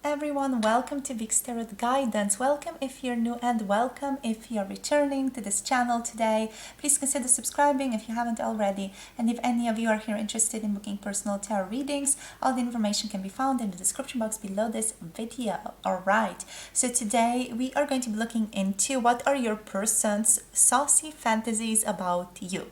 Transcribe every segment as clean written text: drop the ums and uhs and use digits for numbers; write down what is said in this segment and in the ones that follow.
everyone, welcome to Vic's Tarot Guidance. Welcome if you're new and welcome if you're returning to this channel today. Please consider subscribing if you haven't already, and if any of you are here interested in booking personal tarot readings, all the information can be found in the description box below this video. Alright, so today we are going to be looking into what are your person's saucy fantasies about you.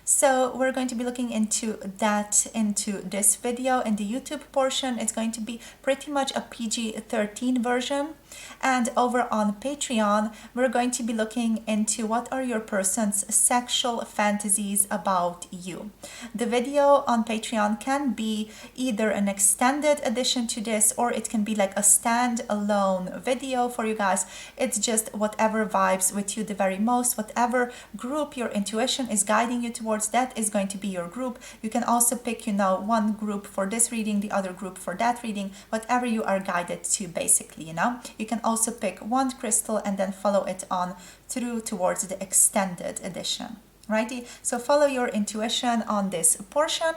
So we're going to be looking into that into this video. In the YouTube portion, it's going to be pretty much a PG-13 version. And over on Patreon, we're going to be looking into what are your person's sexual fantasies about you. The video on Patreon can be either an extended edition to this, or it can be like a standalone video for you guys. It's just whatever vibes with you the very most, whatever group your intuition is guiding you towards, that is going to be your group. You can also pick, one group for this reading, the other group for that reading, whatever you are guided to, basically, You can also pick one crystal and then follow it on through towards the extended edition. Righty, so follow your intuition on this portion.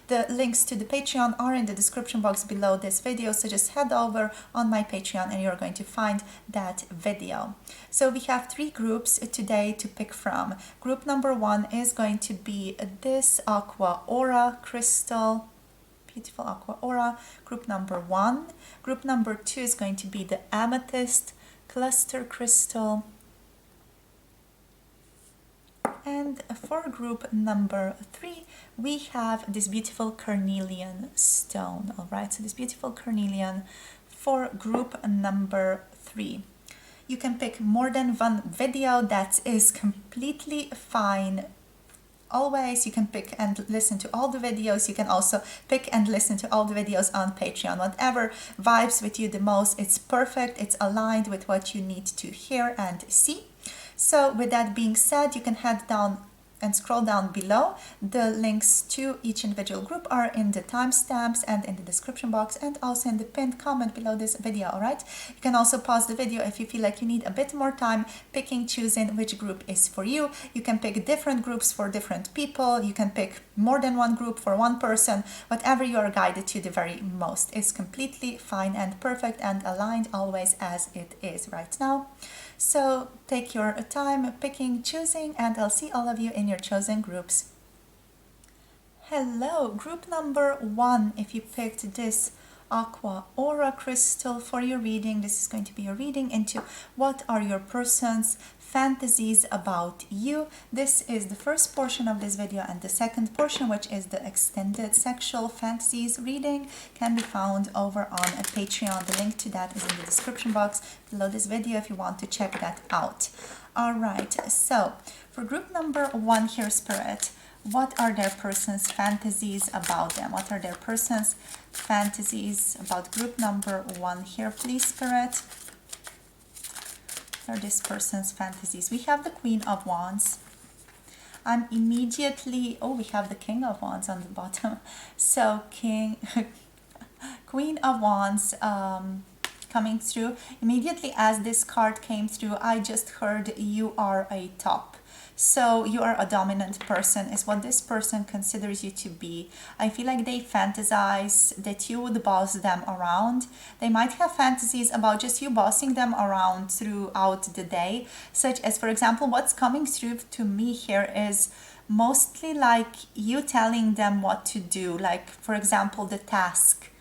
The links to the Patreon are in the description box below this video, so just head over on my Patreon and you're going to find that video. So we have three groups today to pick from. Group number one is going to be this Aqua Aura crystal. Beautiful Aqua Aura, group number one. Group number two is going to be the Amethyst cluster crystal. And for group number three, we have this beautiful Carnelian stone. All right, so this beautiful Carnelian for group number three. You can pick more than one video, that is completely fine. Always, you can pick and listen to all the videos. You can also pick and listen to all the videos on Patreon. Whatever vibes with you the most, it's perfect. It's aligned with what you need to hear and see. So with that being said, you can head down and scroll down below. The links to each individual group are in the timestamps and in the description box, and also in the pinned comment below this video. All right, you can also pause the video if you feel like you need a bit more time choosing which group is for you. You can pick different groups for different people. You can pick more than one group for one person. Whatever you are guided to the very most is completely fine and perfect and aligned always as it is right now. So take your time choosing, and I'll see all of you in your chosen groups. Hello, group number one. If you picked this Aqua Aura crystal for your reading, this is going to be your reading into what are your person's fantasies about you. This is the first portion of this video, and the second portion, which is the extended sexual fantasies reading, can be found over on Patreon. The link to that is in the description box below this video if you want to check that out. All right, so for group number one here, Spirit, what are their person's fantasies about them? What are their person's fantasies about group number one here, please, Spirit? What are this person's fantasies? We have the Queen of Wands. I'm immediately, we have the King of Wands on the bottom. So Queen of Wands coming through. Immediately as this card came through, I just heard you are a top. So you are a dominant person is what this person considers you to be. I feel like they fantasize that you would boss them around. They might have fantasies about just you bossing them around throughout the day, such as, for example, what's coming through to me here is mostly like you telling them what to do. Like, for example, the task,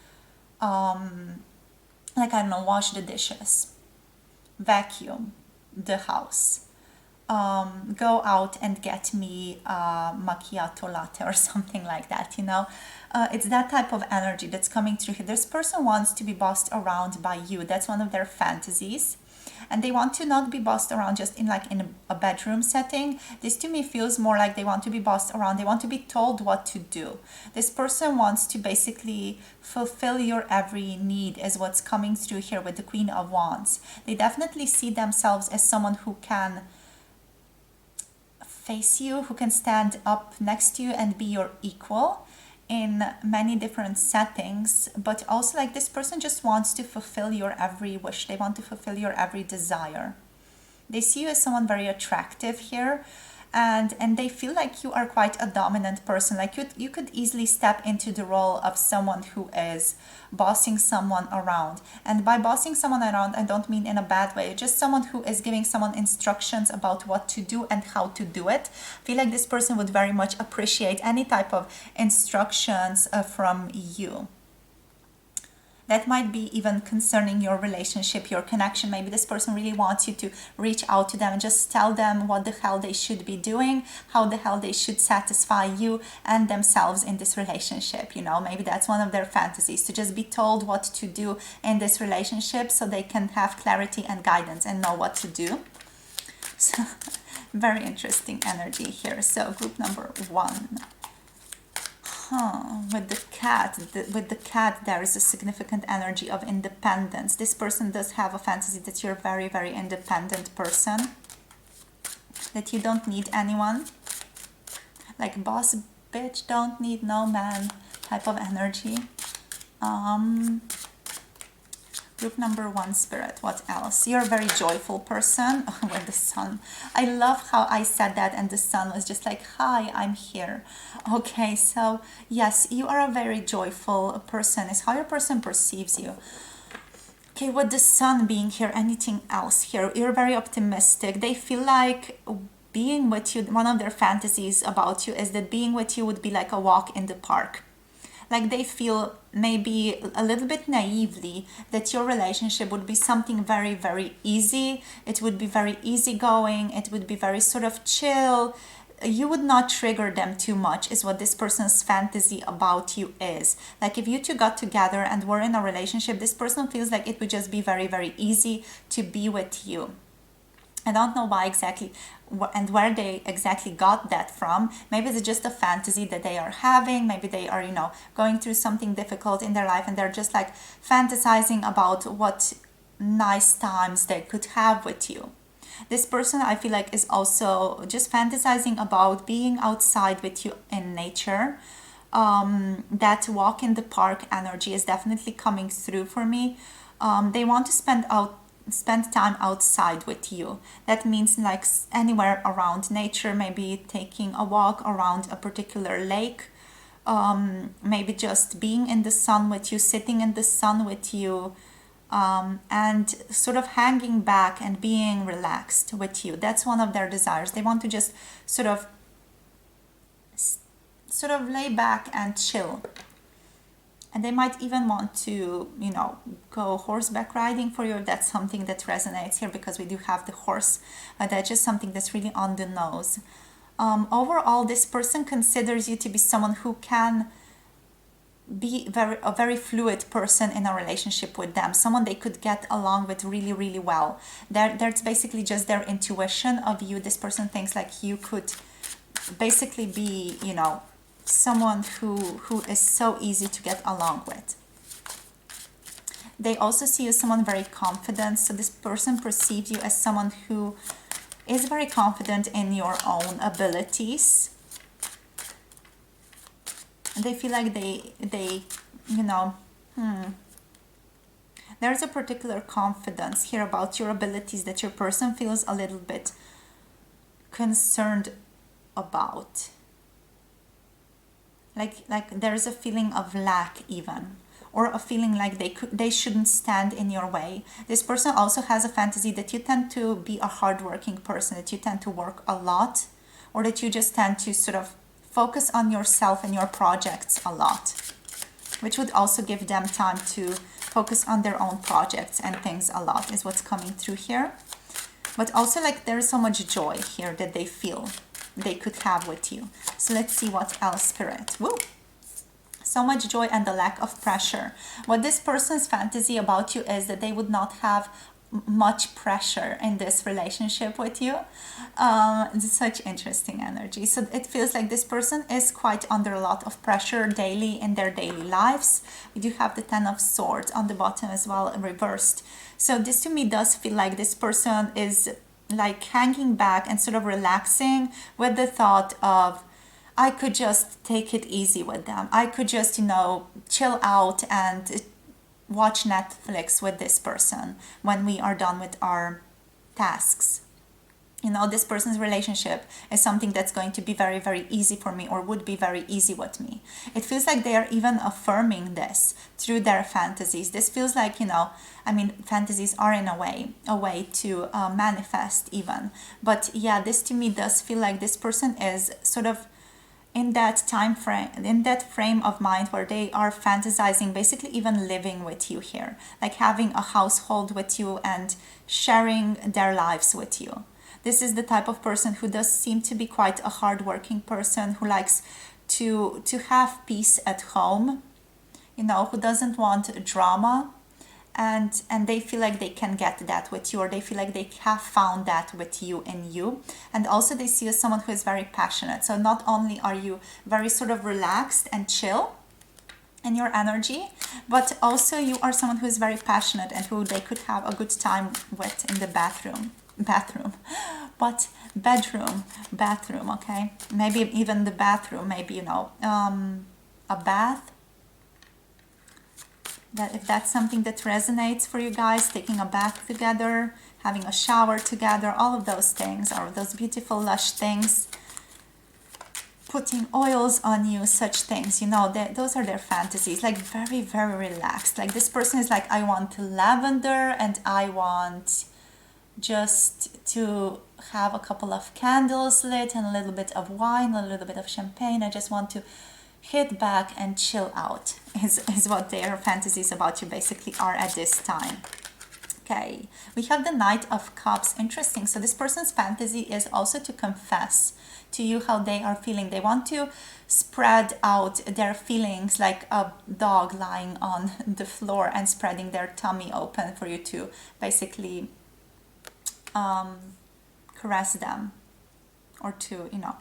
like, I don't know, wash the dishes, vacuum the house, go out and get me a macchiato latte or something like that, It's that type of energy that's coming through here. This person wants to be bossed around by you. That's one of their fantasies. And they want to not be bossed around just in a bedroom setting. This to me feels more like they want to be bossed around. They want to be told what to do. This person wants to basically fulfill your every need is what's coming through here with the Queen of Wands. They definitely see themselves as someone who can face you, who can stand up next to you and be your equal in many different settings, but also like this person just wants to fulfill your every wish. They want to fulfill your every desire. They see you as someone very attractive here, and they feel like you are quite a dominant person. Like you could easily step into the role of someone who is bossing someone around. And by bossing someone around, I don't mean in a bad way, just someone who is giving someone instructions about what to do and how to do it. I feel like this person would very much appreciate any type of instructions from you. That might be even concerning your relationship, your connection. Maybe this person really wants you to reach out to them and just tell them what the hell they should be doing, how the hell they should satisfy you and themselves in this relationship. You know, maybe that's one of their fantasies, to just be told what to do in this relationship so they can have clarity and guidance and know what to do. So, very interesting energy here. So group number 1. With the cat, there is a significant energy of independence. This person does have a fantasy that you're a very, very independent person, that you don't need anyone, like boss bitch, don't need no man type of energy. Group number 1, spirit. What else? You're a very joyful person with the sun. I love how I said that and the sun was just like, hi, I'm here. Okay, so yes, you are a very joyful person. Is how your person perceives you. Okay, with the sun being here, anything else here? You're very optimistic. They feel like being with you, one of their fantasies about you is that being with you would be like a walk in the park. Like they feel maybe a little bit naively that your relationship would be something very, very easy. It would be very easygoing. It would be very sort of chill. You would not trigger them too much is what this person's fantasy about you is. Like if you two got together and were in a relationship, this person feels like it would just be very, very easy to be with you. I don't know why exactly and where they exactly got that from. Maybe it's just a fantasy that they are having. Maybe they are, you know, going through something difficult in their life and they're just like fantasizing about what nice times they could have with you. This person, I feel like, is also just fantasizing about being outside with you in nature. That walk in the park energy is definitely coming through for me. They want to spend time outside with you. That means like anywhere around nature, maybe taking a walk around a particular lake, maybe just being in the sun with you, sitting in the sun with you, and sort of hanging back and being relaxed with you. That's one of their desires. They want to just sort of lay back and chill. And they might even want to, you know, go horseback riding for you. That's something that resonates here because we do have the horse. That's just something that's really on the nose. Overall, this person considers you to be someone who can be a very fluid person in a relationship with them. Someone they could get along with really, really well. That's basically just their intuition of you. This person thinks like you could basically be, you know, someone who is so easy to get along with. They also see you as someone very confident. So this person perceives you as someone who is very confident in your own abilities. And they feel like they you know, there's a particular confidence here about your abilities that your person feels a little bit concerned about. Like there's a feeling of lack even, or a feeling like they shouldn't stand in your way. This person also has a fantasy that you tend to be a hardworking person, that you tend to work a lot, or that you just tend to sort of focus on yourself and your projects a lot, which would also give them time to focus on their own projects and things a lot is what's coming through here. But also like there's so much joy here that they feel they could have with you. So let's see what else, Spirit. Woo! So much joy and the lack of pressure. What this person's fantasy about you is that they would not have much pressure in this relationship with you. It's such interesting energy. So it feels like this person is quite under a lot of pressure daily in their daily lives. We do have the 10 of Swords on the bottom as well, reversed. So this to me does feel like this person is like hanging back and sort of relaxing with the thought of, I could just take it easy with them. I could just, you know, chill out and watch Netflix with this person when we are done with our tasks. you know, this person's relationship is something that's going to be very, very easy for me, or would be very easy with me. It feels like they are even affirming this through their fantasies. This feels like, you know, I mean, fantasies are in a way to manifest even. But yeah, this to me does feel like this person is sort of in that time frame, in that frame of mind where they are fantasizing, basically even living with you here, like having a household with you and sharing their lives with you. This is the type of person who does seem to be quite a hardworking person, who likes to have peace at home, you know, who doesn't want drama, and they feel like they can get that with you, or they feel like they have found that with you in you. And also they see you as someone who is very passionate. So not only are you very sort of relaxed and chill in your energy, but also you are someone who is very passionate and who they could have a good time with in the bedroom, okay, maybe even the bathroom, maybe, you know, a bath, that if that's something that resonates for you guys, taking a bath together, having a shower together, all of those things, or those beautiful lush things, putting oils on you, such things, you know, those are their fantasies, like very, very relaxed. Like this person is like, I want lavender, and I want just to have a couple of candles lit and a little bit of wine, a little bit of champagne. I just want to hit back and chill out, is what their fantasies about you basically are at this time. Okay, we have the Knight of Cups. Interesting. So this person's fantasy is also to confess to you how they are feeling. They want to spread out their feelings like a dog lying on the floor and spreading their tummy open for you to basically caress them, or to, you know,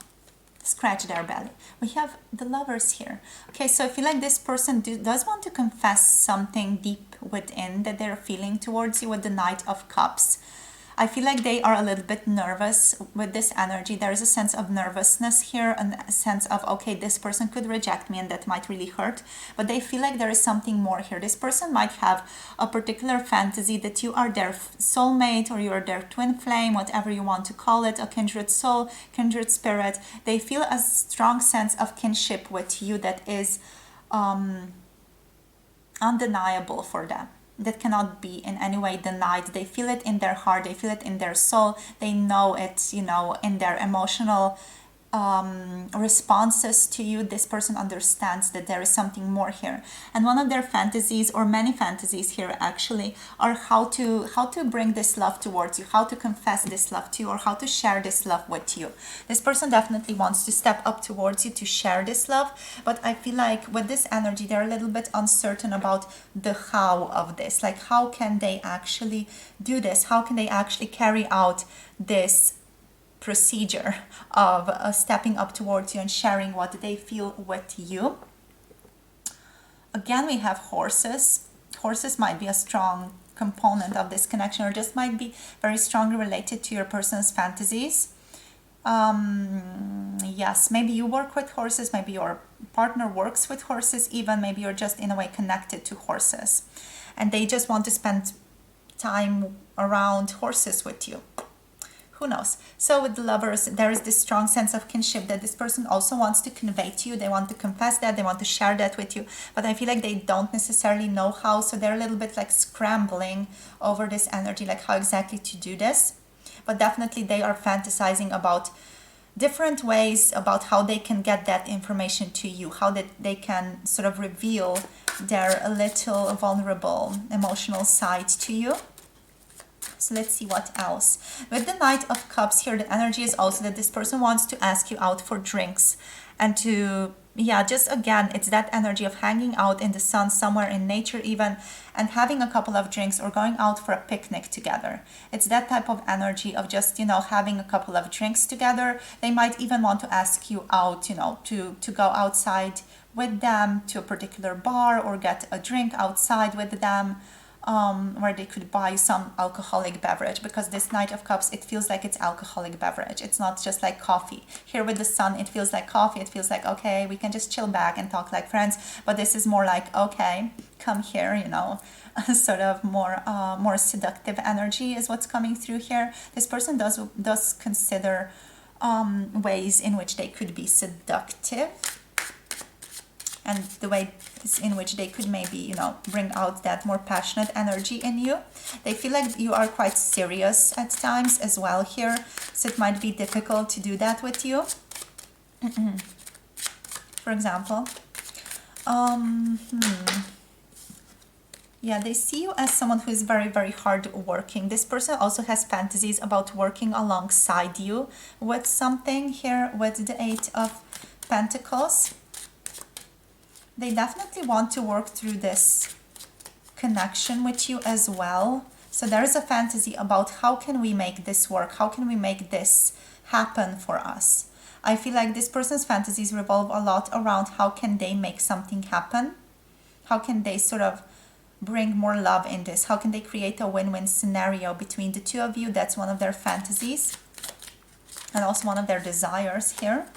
scratch their belly. We have the Lovers here. Okay, so I feel like this person does want to confess something deep within that they're feeling towards you with the Knight of Cups. I feel like they are a little bit nervous with this energy. There is a sense of nervousness here, and a sense of, okay, this person could reject me and that might really hurt. But they feel like there is something more here. This person might have a particular fantasy that you are their soulmate, or you are their twin flame, whatever you want to call it, a kindred soul, kindred spirit. They feel a strong sense of kinship with you that is undeniable for them, that cannot be in any way denied. They feel it in their heart, they feel it in their soul, they know it, you know, in their emotional responses to you. This person understands that there is something more here. And one of their fantasies, or many fantasies here actually, are how to bring this love towards you, how to confess this love to you, or how to share this love with you. This person definitely wants to step up towards you to share this love, but I feel like with this energy they're a little bit uncertain about the how of this. Like, how can they actually do this? How can they actually carry out this procedure of stepping up towards you and sharing what they feel with you? Again, we have horses. Horses might be a strong component of this connection, or just might be very strongly related to your person's fantasies. Yes, maybe you work with horses, maybe your partner works with horses, even maybe you're just in a way connected to horses and they just want to spend time around horses with you. Who knows? So with the Lovers, there is this strong sense of kinship that this person also wants to convey to you. They want to confess that, they want to share that with you, but I feel like they don't necessarily know how, so they're a little bit like scrambling over this energy, like how exactly to do this. But definitely they are fantasizing about different ways about how they can get that information to you, how that they can sort of reveal their little vulnerable emotional side to you. So let's see what else. With the Knight of Cups here, the energy is also that this person wants to ask you out for drinks and to, yeah, just again, it's that energy of hanging out in the sun somewhere in nature even, and having a couple of drinks or going out for a picnic together. It's that type of energy of just, you know, having a couple of drinks together. They might even want to ask you out, you know, to go outside with them to a particular bar or get a drink outside with them. Where they could buy some alcoholic beverage, because this Knight of Cups, it feels like it's alcoholic beverage. It's not just like coffee. Here with the sun, it feels like coffee. It feels like, okay, we can just chill back and talk like friends. But this is more like, okay, come here, you know, sort of more seductive energy is what's coming through here. This person does consider ways in which they could be seductive, and the way in which they could maybe, you know, bring out that more passionate energy in you. They feel like you are quite serious at times as well here, so it might be difficult to do that with you. For example, yeah, they see you as someone who is very, very hard working. This person also has fantasies about working alongside you with something here with the Eight of Pentacles. They definitely want to work through this connection with you as well. So there is a fantasy about how can we make this work? How can we make this happen for us? I feel like this person's fantasies revolve a lot around how can they make something happen? How can they sort of bring more love in this? How can they create a win-win scenario between the two of you? That's one of their fantasies and also one of their desires here.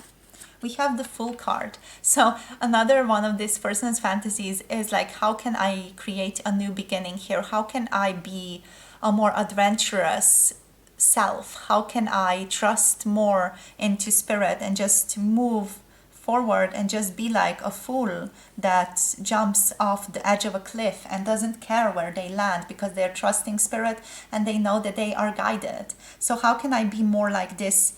We have the Fool card. So another one of this person's fantasies is like, how can I create a new beginning here? How can I be a more adventurous self? How can I trust more into spirit and just move forward and just be like a fool that jumps off the edge of a cliff and doesn't care where they land because they're trusting spirit and they know that they are guided. So how can I be more like this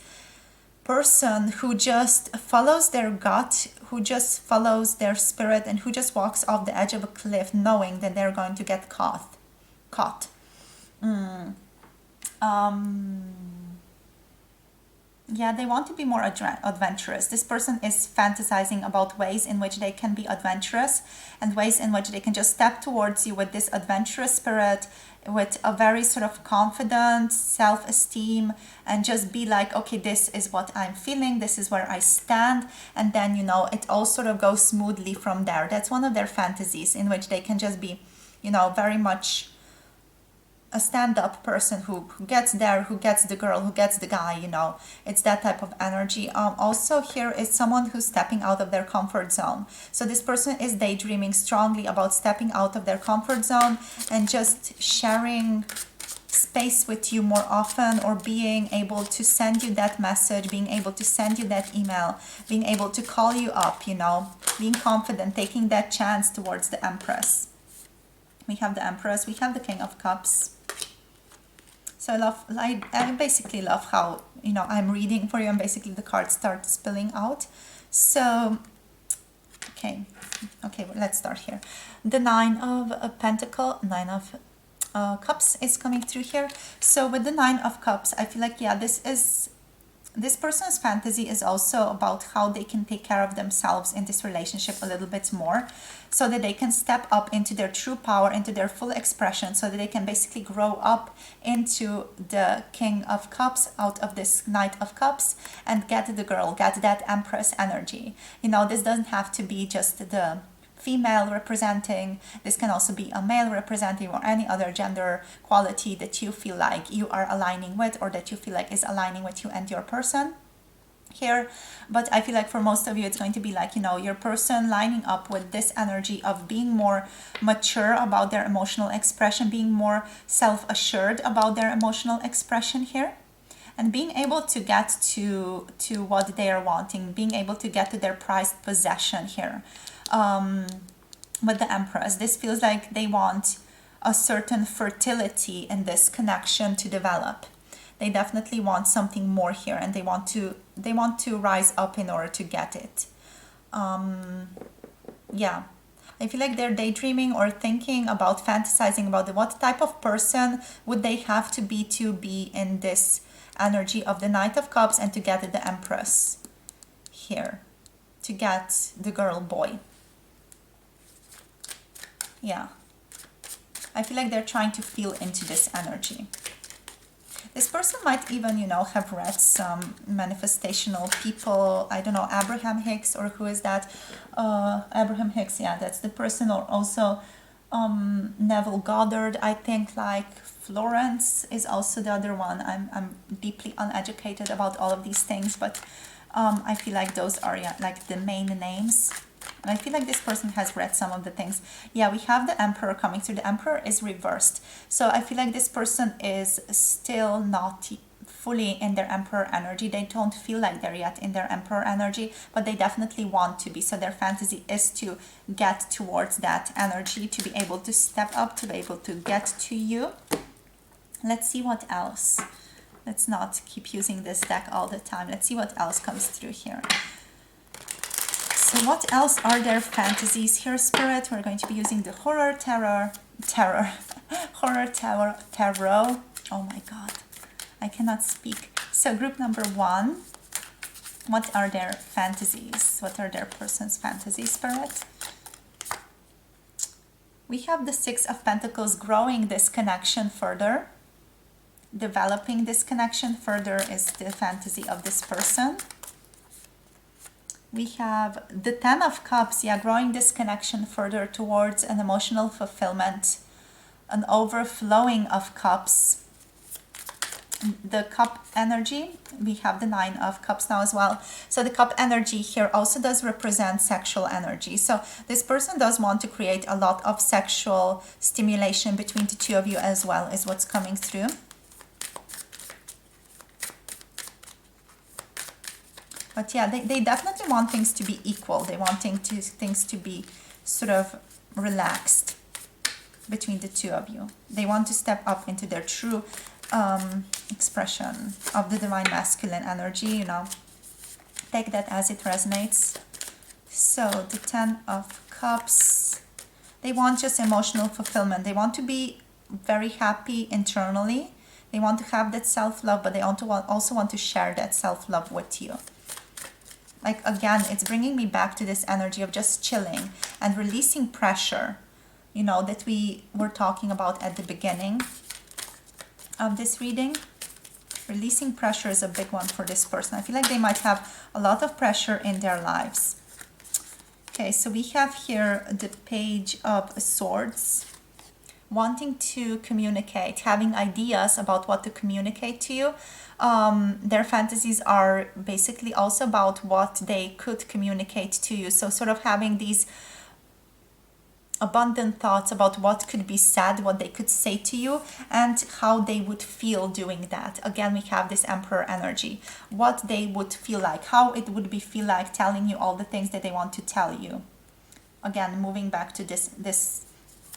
person who just follows their gut, who just follows their spirit, and who just walks off the edge of a cliff knowing that they're going to get caught. Yeah, they want to be more adventurous. This person is fantasizing about ways in which they can be adventurous and ways in which they can just step towards you with this adventurous spirit, with a very sort of confident self-esteem, and just be like, okay, this is what I'm feeling, this is where I stand, and then, you know, it all sort of goes smoothly from there. That's one of their fantasies, in which they can just be, you know, very much a stand-up person who gets there, who gets the girl, who gets the guy, you know. It's that type of energy. Also here is someone who's stepping out of their comfort zone. So this person is daydreaming strongly about stepping out of their comfort zone and just sharing space with you more often, or being able to send you that message, being able to send you that email, being able to call you up, you know, being confident, taking that chance towards the Empress. We have the Empress, we have the King of Cups. So I basically love how, you know, I'm reading for you and basically the cards start spilling out. So, okay, well, let's start here. The Nine of Pentacles, Nine of Cups is coming through here. So with the Nine of Cups, I feel like, yeah, this person's fantasy is also about how they can take care of themselves in this relationship a little bit more, so that they can step up into their true power, into their full expression, so that they can basically grow up into the King of Cups out of this Knight of Cups and get the girl, get that Empress energy. You know, this doesn't have to be just the female representing, this can also be a male representing, or any other gender quality that you feel like you are aligning with, or that you feel like is aligning with you and your person here. But I feel like for most of you it's going to be like, you know, your person lining up with this energy of being more mature about their emotional expression, being more self-assured about their emotional expression here, and being able to get to what they are wanting, being able to get to their prized possession here. With the Empress, this feels like they want a certain fertility in this connection to develop. They definitely want something more here, and they want to rise up in order to get it. Yeah, I feel like they're daydreaming or thinking about, fantasizing about what type of person would they have to be in this energy of the Knight of Cups and to get the Empress here, to get the girl boy. Yeah, I feel like they're trying to feel into this energy. This person might even, you know, have read some manifestational people. I don't know, Abraham Hicks, or who is that? Abraham Hicks, yeah, that's the person. Or also Neville Goddard, I think, like Florence is also the other one. I'm deeply uneducated about all of these things, but I feel like those are, yeah, like the main names. And I feel like this person has read some of the things. Yeah, we have the Emperor coming through. The Emperor is reversed. So I feel like this person is still not fully in their Emperor energy. They don't feel like they're yet in their Emperor energy, but they definitely want to be. So their fantasy is to get towards that energy, to be able to step up, to be able to get to you. Let's see what else. Let's not keep using this deck all the time. Let's see what else comes through here. So what else are their fantasies here, Spirit? We're going to be using the Horror Tarot. Horror Tarot. Oh my God, I cannot speak. So group number 1, what are their fantasies? What are their person's fantasies, Spirit? We have the Six of Pentacles, growing this connection further. Developing this connection further is the fantasy of this person. We have the Ten of Cups, yeah, growing this connection further towards an emotional fulfillment, an overflowing of cups. The cup energy, we have the Nine of Cups now as well. So the cup energy here also does represent sexual energy. So this person does want to create a lot of sexual stimulation between the two of you as well, is what's coming through. But yeah, they definitely want things to be equal. They want things to be sort of relaxed between the two of you. They want to step up into their true expression of the divine masculine energy, you know. Take that as it resonates. So the Ten of Cups, they want just emotional fulfillment. They want to be very happy internally. They want to have that self-love, but they also want to share that self-love with you. Like, again, it's bringing me back to this energy of just chilling and releasing pressure, you know, that we were talking about at the beginning of this reading. Releasing pressure is a big one for this person. I feel like they might have a lot of pressure in their lives. Okay, so we have here the Page of Swords. Wanting to communicate, having ideas about what to communicate to you. Their fantasies are basically also about what they could communicate to you. So sort of having these abundant thoughts about what could be said, what they could say to you, and how they would feel doing that. Again, we have this Emperor energy. What they would feel like, how it would feel like telling you all the things that they want to tell you. Again, moving back to this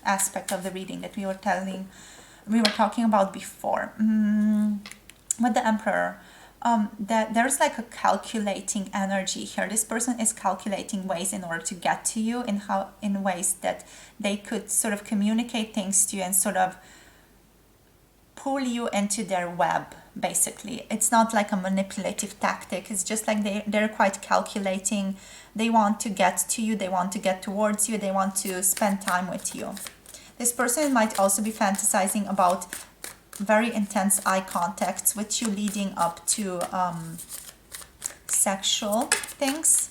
aspect of the reading that we were talking about before. With the Emperor, that there's like a calculating energy here. This person is calculating ways in order to get to you, in ways that they could sort of communicate things to you and sort of pull you into their web, basically. It's not like a manipulative tactic. It's just like they're quite calculating. They want to get to you. They want to get towards you. They want to spend time with you. This person might also be fantasizing about very intense eye contacts with you, leading up to sexual things.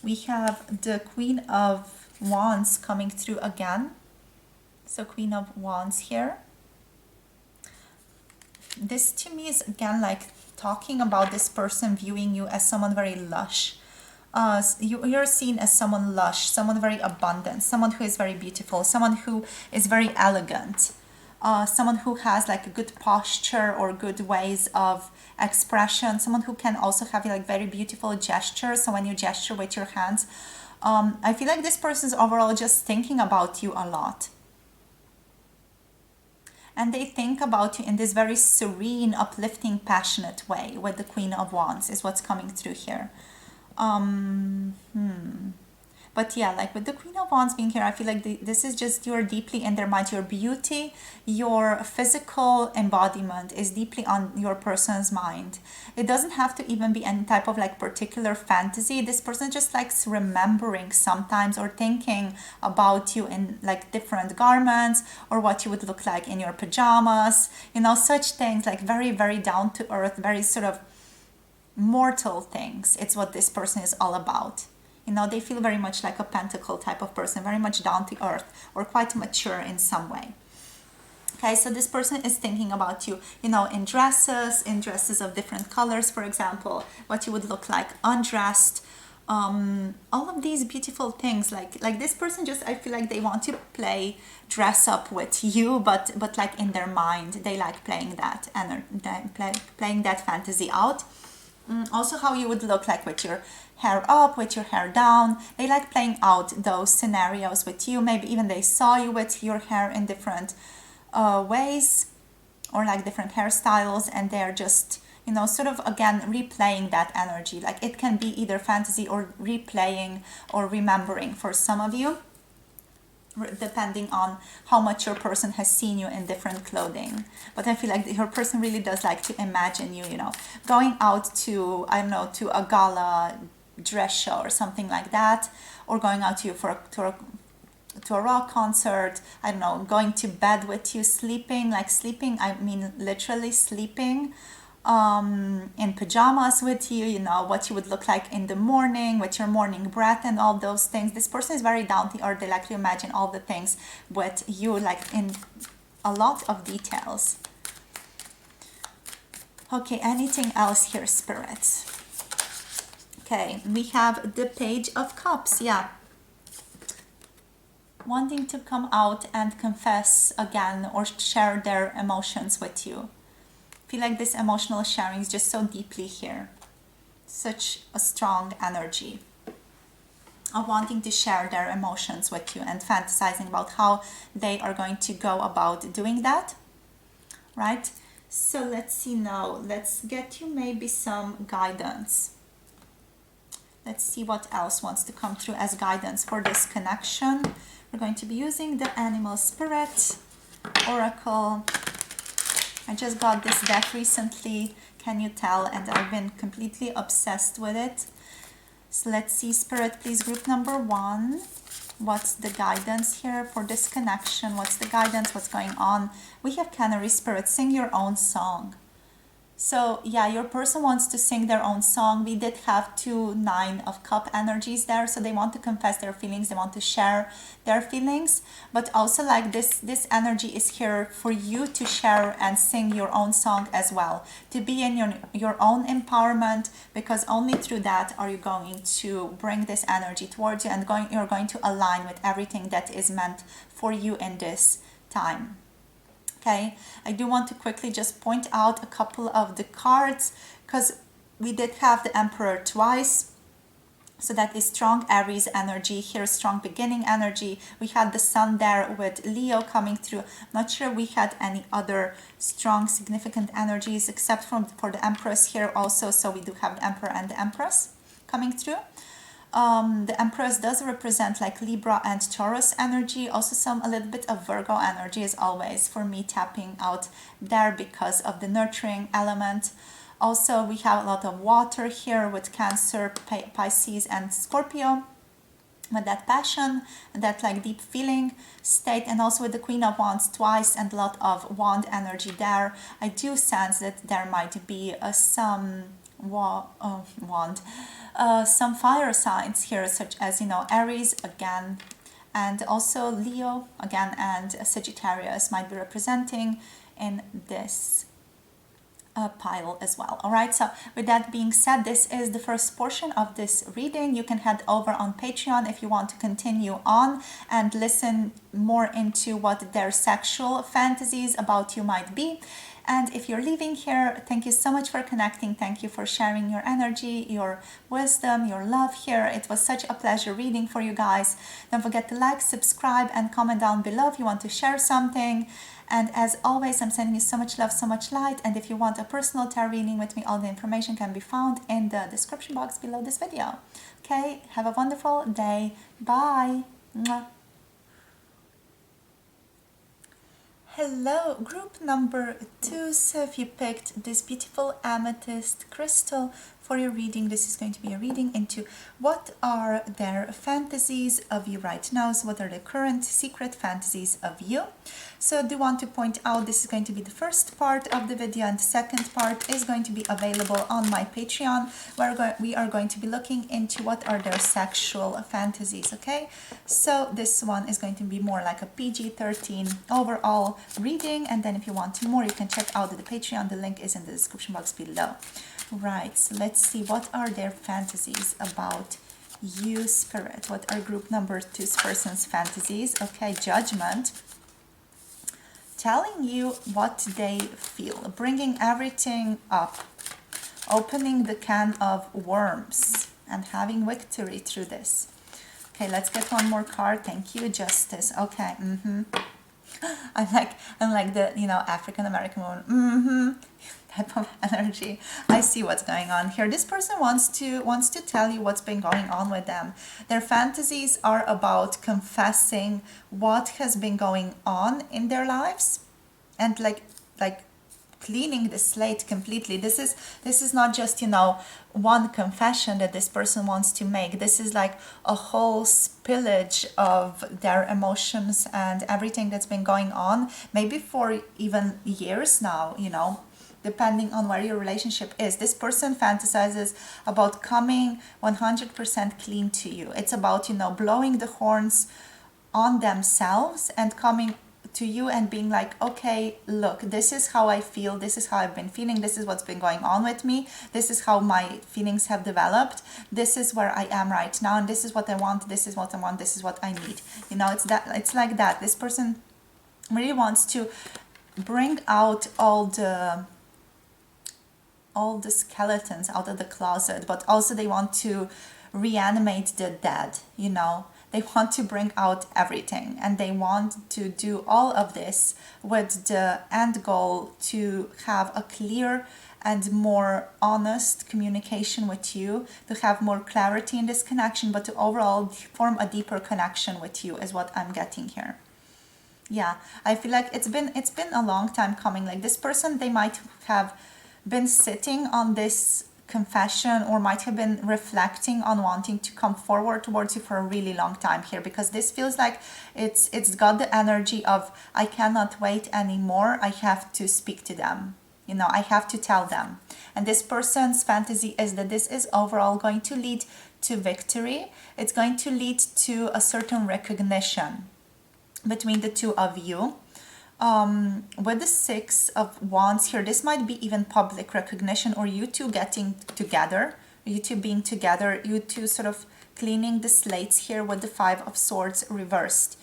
We have the Queen of Wands coming through again. So Queen of Wands here. This to me is again like talking about this person viewing you as someone very lush. You're seen as someone lush, someone very abundant, someone who is very beautiful, someone who is very elegant, someone who has like a good posture or good ways of expression, someone who can also have like very beautiful gestures. So when you gesture with your hands, I feel like this person is overall just thinking about you a lot. And they think about you in this very serene, uplifting, passionate way with the Queen of Wands is what's coming through here. But yeah, like with the Queen of Wands being here, I feel like this is just, you're deeply in their mind. Your beauty, your physical embodiment is deeply on your person's mind. It doesn't have to even be any type of like particular fantasy. This person just likes remembering sometimes or thinking about you in like different garments or what you would look like in your pajamas, you know, such things like very, very down to earth, very sort of mortal things. It's what this person is all about. You know, they feel very much like a pentacle type of person, very much down to earth or quite mature in some way. Okay, so this person is thinking about you, you know, in dresses of different colors, for example, what you would look like undressed, all of these beautiful things, like this person just, I feel like they want to play dress up with you, but like in their mind they like playing that and playing that fantasy out. Also how you would look like with your hair up, with your hair down. They like playing out those scenarios with you. Maybe even they saw you with your hair in different ways, or like different hairstyles, and they're just, you know, sort of again replaying that energy. Like it can be either fantasy or replaying or remembering for some of you, depending on how much your person has seen you in different clothing. But I feel like your person really does like to imagine you, you know, going out to, I don't know, to a gala dress show or something like that, or going out to you for to a rock concert, I don't know, going to bed with you, sleeping, like sleeping, I mean literally sleeping in pajamas with you, you know, what you would look like in the morning with your morning breath and all those things. This person is very down to earth. They like to imagine all the things with you, like in a lot of details. Okay, anything else here, spirits? Okay, we have the Page of Cups. Yeah, wanting to come out and confess again or share their emotions with you. Feel like this emotional sharing is just so deeply here. Such a strong energy of wanting to share their emotions with you and fantasizing about how they are going to go about doing that, right? So let's see now. Let's get you maybe some guidance. Let's see what else wants to come through as guidance for this connection. We're going to be using the Animal Spirit Oracle. I just got this deck recently, can you tell? And I've been completely obsessed with it. So let's see, Spirit, please, group number 1. What's the guidance here for this connection? What's the guidance? What's going on? We have Canary Spirit, sing your own song. So yeah, your person wants to sing their own song. We did have 2 Nine of Cup energies there, so they want to confess their feelings, they want to share their feelings, but also like this energy is here for you to share and sing your own song as well, to be in your own empowerment, because only through that are you going to bring this energy towards you, and you're going to align with everything that is meant for you in this time. Okay, I do want to quickly just point out a couple of the cards, because we did have the Emperor twice. So that is strong Aries energy here, strong beginning energy. We had the Sun there with Leo coming through. Not sure we had any other strong significant energies except for the Empress here also. So we do have the Emperor and the Empress coming through. The Empress does represent like Libra and Taurus energy, also a little bit of Virgo energy as always for me tapping out there because of the nurturing element. Also we have a lot of water here with Cancer, Pisces and Scorpio, with that passion, that like deep feeling state, and also with the Queen of Wands twice and a lot of wand energy there. I do sense that there might be some some fire signs here, such as, you know, Aries again, and also Leo again, and Sagittarius might be representing in this pile as well. All right, so with that being said, this is the first portion of this reading. You can head over on Patreon if you want to continue on and listen more into what their sexual fantasies about you might be. And if you're leaving here, thank you so much for connecting. Thank you for sharing your energy, your wisdom, your love here. It was such a pleasure reading for you guys. Don't forget to like, subscribe, and comment down below if you want to share something. And as always, I'm sending you so much love, so much light. And if you want a personal tarot reading with me, all the information can be found in the description box below this video. Okay, have a wonderful day. Bye. Mwah. Hello, group number 2. So if you picked this beautiful amethyst crystal for your reading, this is going to be a reading into what are their fantasies of you right now. So what are the current secret fantasies of you? So I do want to point out this is going to be the first part of the video, and the second part is going to be available on my Patreon, where we are going to be looking into what are their sexual fantasies. Okay, so this one is going to be more like a PG-13 overall reading, and then if you want more, you can check out the Patreon. The link is in the description box below. Right, so let's see what are their fantasies about You, Spirit. What are group number 2's person's fantasies? Okay, Judgment. Telling you what they feel. Bringing everything up. Opening the can of worms. And having victory through this. Okay, let's get one more card. Thank you, Justice. Okay, I'm like the, you know, African American woman, type of energy. I see what's going on here. This person wants to tell you what's been going on with them. Their fantasies are about confessing what has been going on in their lives, and like cleaning the slate completely. This is not just, you know, one confession that this person wants to make. This is like a whole spillage of their emotions and everything that's been going on, maybe for even years now, you know, depending on where your relationship is. This person fantasizes about coming 100% clean to you. It's about, you know, blowing the horns on themselves and coming to you and being like, okay, look, this is how I feel, this is how I've been feeling, this is what's been going on with me, this is how my feelings have developed, this is where I am right now, and this is what I want, this is what I want, this is what I need. You know, it's like that. This person really wants to bring out all the skeletons out of the closet, but also they want to reanimate the dead, you know. They want to bring out everything, and they want to do all of this with the end goal to have a clear and more honest communication with you, to have more clarity in this connection, but to overall form a deeper connection with you is what I'm getting here. Yeah, I feel like it's been a long time coming. Like this person, they might have been sitting on this confession, or might have been reflecting on wanting to come forward towards you for a really long time here, because this feels like it's got the energy of, I cannot wait anymore, I have to speak to them, you know, I have to tell them. And this person's fantasy is that this is overall going to lead to victory. It's going to lead to a certain recognition between the two of you. With the Six of Wands here, this might be even public recognition, or you two getting together, you two being together, you two sort of cleaning the slates here with the Five of Swords reversed.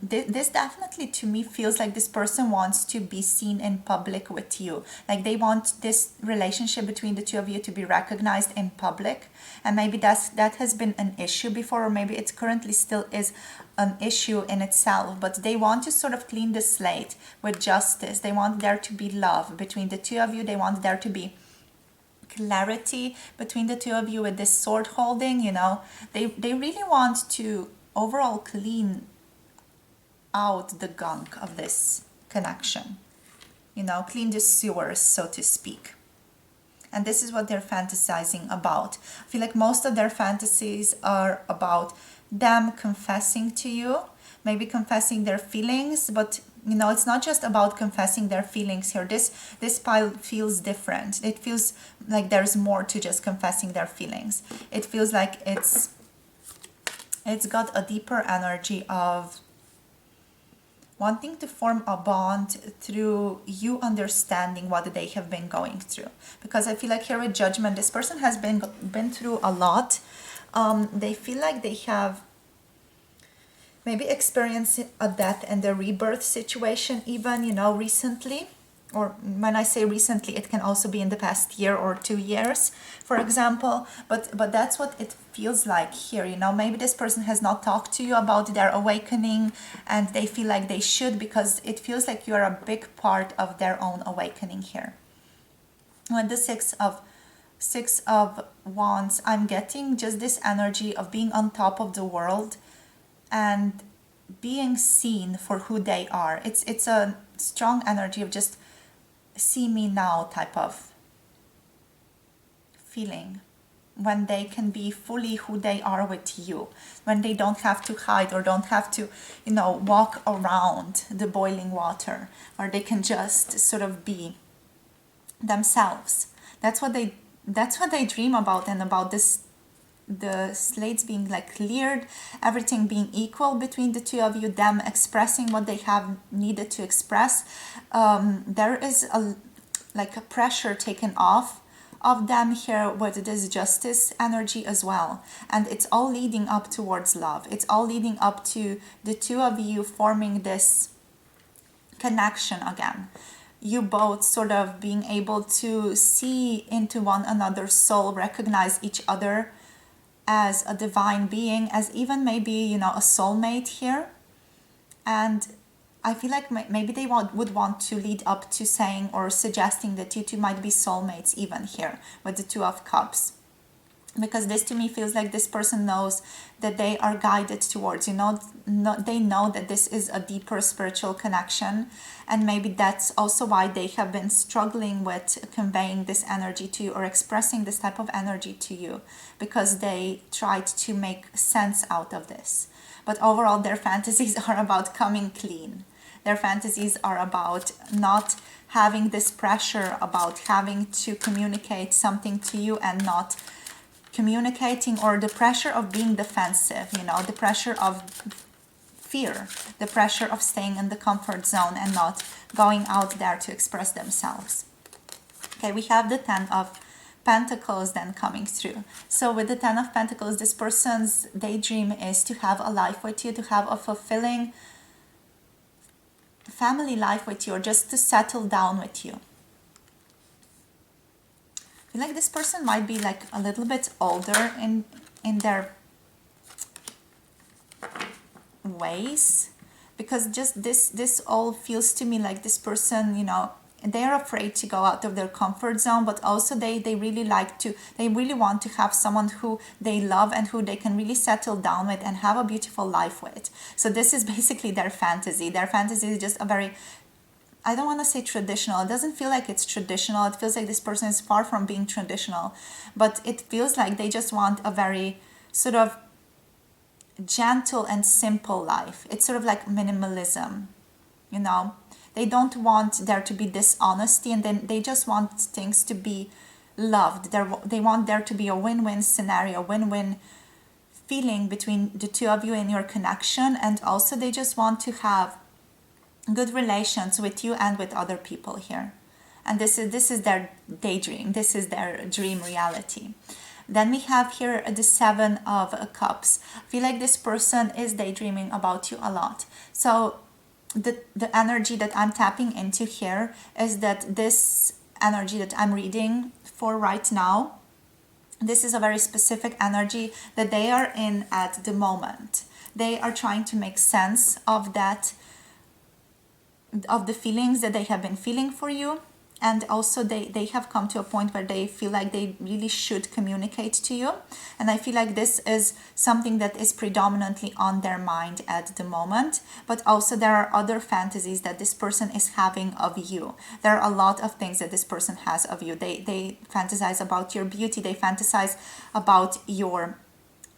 This definitely to me feels like this person wants to be seen in public with you. Like they want this relationship between the two of you to be recognized in public. And maybe that has been an issue before, or maybe it currently still is an issue in itself. But they want to sort of clean the slate with justice. They want there to be love between the two of you. They want there to be clarity between the two of you with this sword holding, you know. They really want to overall clean out the gunk of this connection, you know, clean the sewers, so to speak. And this is what they're fantasizing about. I feel like most of their fantasies are about them confessing to you, maybe confessing their feelings, but you know, it's not just about confessing their feelings here. This pile feels different. It feels like there's more to just confessing their feelings. It feels like it's got a deeper energy of wanting to form a bond through you understanding what they have been going through. Because I feel like here with Judgment, this person has been through a lot. They feel like they have maybe experienced a death and a rebirth situation even, you know, recently. Or when I say recently, it can also be in the past year or 2 years, for example. But that's what it feels like here, you know. Maybe this person has not talked to you about their awakening, and they feel like they should, because it feels like you are a big part of their own awakening here. With the Six of Wands, I'm getting just this energy of being on top of the world and being seen for who they are. It's a strong energy of just see me now type of feeling, when they can be fully who they are with you, when they don't have to hide or don't have to, you know, walk around the boiling water, or they can just sort of be themselves. That's what they dream about, and about this, the slates being like cleared, everything being equal between the two of you, them expressing what they have needed to express. There is a pressure taken off of them here with this justice energy as well. And it's all leading up towards love. It's all leading up to the two of you forming this connection again. You both sort of being able to see into one another's soul, recognize each other as a divine being, as even maybe, you know, a soulmate here. And I feel like maybe they would want to lead up to saying or suggesting that you two might be soulmates even here with the Two of Cups. Because this to me feels like this person knows that they are guided towards, you know, they know that this is a deeper spiritual connection. And maybe that's also why they have been struggling with conveying this energy to you or expressing this type of energy to you, because they tried to make sense out of this. But overall, their fantasies are about coming clean. Their fantasies are about not having this pressure about having to communicate something to you and not communicating, or the pressure of being defensive, you know, the pressure of fear, the pressure of staying in the comfort zone and not going out there to express themselves. Okay, we have the Ten of Pentacles then coming through. So with the Ten of Pentacles, this person's daydream is to have a life with you, to have a fulfilling family life with you, or just to settle down with you. I feel like this person might be like a little bit older in their ways, because just this all feels to me like this person, you know, they're afraid to go out of their comfort zone, but also they really want to have someone who they love and who they can really settle down with and have a beautiful life with. So this is basically their fantasy. Their fantasy is just a very, I don't want to say traditional. It doesn't feel like it's traditional. It feels like this person is far from being traditional, but it feels like they just want a very sort of gentle and simple life. It's sort of like minimalism, you know. They don't want there to be dishonesty, and then they just want things to be loved. They want there to be a win-win scenario, win-win feeling between the two of you in your connection, and also they just want to have good relations with you and with other people here. And this is their daydream. This is their dream reality. Then we have here the Seven of Cups. I feel like this person is daydreaming about you a lot. So the energy that I'm tapping into here is that this energy that I'm reading for right now, this is a very specific energy that they are in at the moment. They are trying to make sense of that, of the feelings that they have been feeling for you. And also they have come to a point where they feel like they really should communicate to you. And I feel like this is something that is predominantly on their mind at the moment. But also there are other fantasies that this person is having of you. There are a lot of things that this person has of you. They fantasize about your beauty. They fantasize about your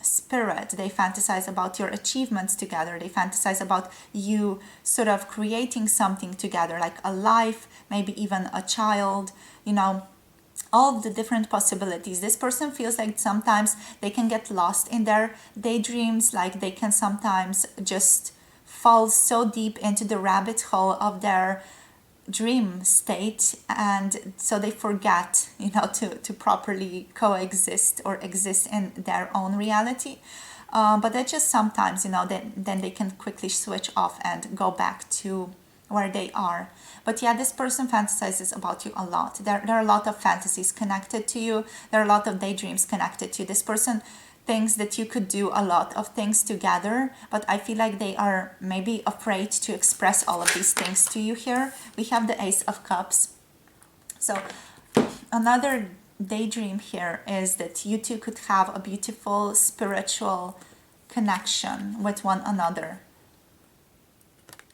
spirit. They fantasize about your achievements together. They fantasize about you sort of creating something together, like a life, maybe even a child, you know, all the different possibilities. This person feels like sometimes they can get lost in their daydreams, like they can sometimes just fall so deep into the rabbit hole of their dream state, and so they forget, you know, to properly coexist or exist in their own reality. But that just sometimes, you know, then they can quickly switch off and go back to where they are. But yeah, this person fantasizes about you a lot. There are a lot of fantasies connected to you. There are a lot of daydreams connected to you. This person thinks that you could do a lot of things together, but I feel like they are maybe afraid to express all of these things to you here. We have the Ace of Cups. So another daydream here is that you two could have a beautiful spiritual connection with one another,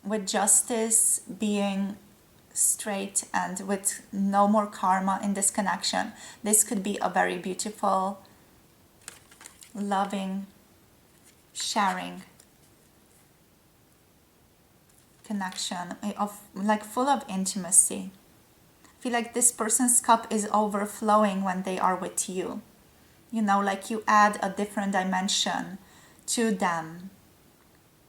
with justice being straight and with no more karma in this connection. This could be a very beautiful, loving, sharing connection of like full of intimacy. I feel like this person's cup is overflowing when they are with you. You know, like you add a different dimension to them.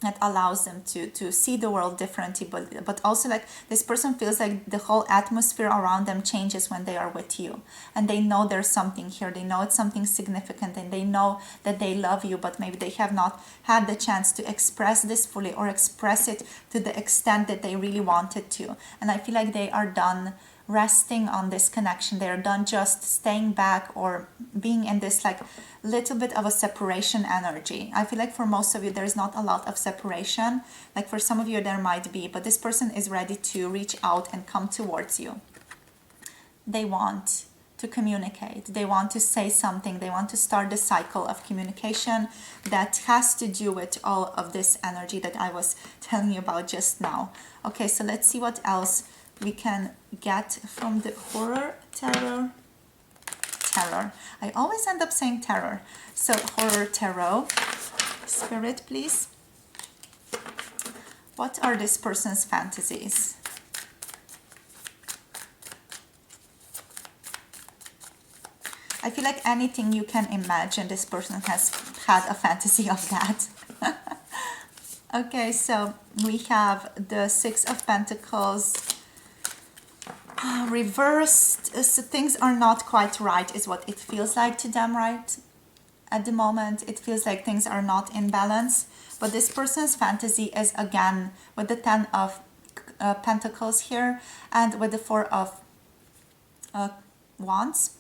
That allows them to see the world differently, but also like this person feels like the whole atmosphere around them changes when they are with you, and they know there's something here, they know it's something significant, and they know that they love you, but maybe they have not had the chance to express this fully or express it to the extent that they really wanted to. And I feel like they are done resting on this connection. They are done just staying back or being in this like little bit of a separation energy. I feel like for most of you there's not a lot of separation, like for some of you there might be, but this person is ready to reach out and come towards you. They want to communicate, they want to say something, they want to start the cycle of communication that has to do with all of this energy that I was telling you about just now. Okay, so let's see what else we can get from the horror tarot. I always end up saying terror. So horror tarot. Spirit, please. What are this person's fantasies? I feel like anything you can imagine, this person has had a fantasy of that. Okay, so we have the Six of Pentacles reversed. So things are not quite right is what it feels like to them right at the moment. It feels like things are not in balance, but this person's fantasy is again with the Ten of Pentacles here and with the Four of Wands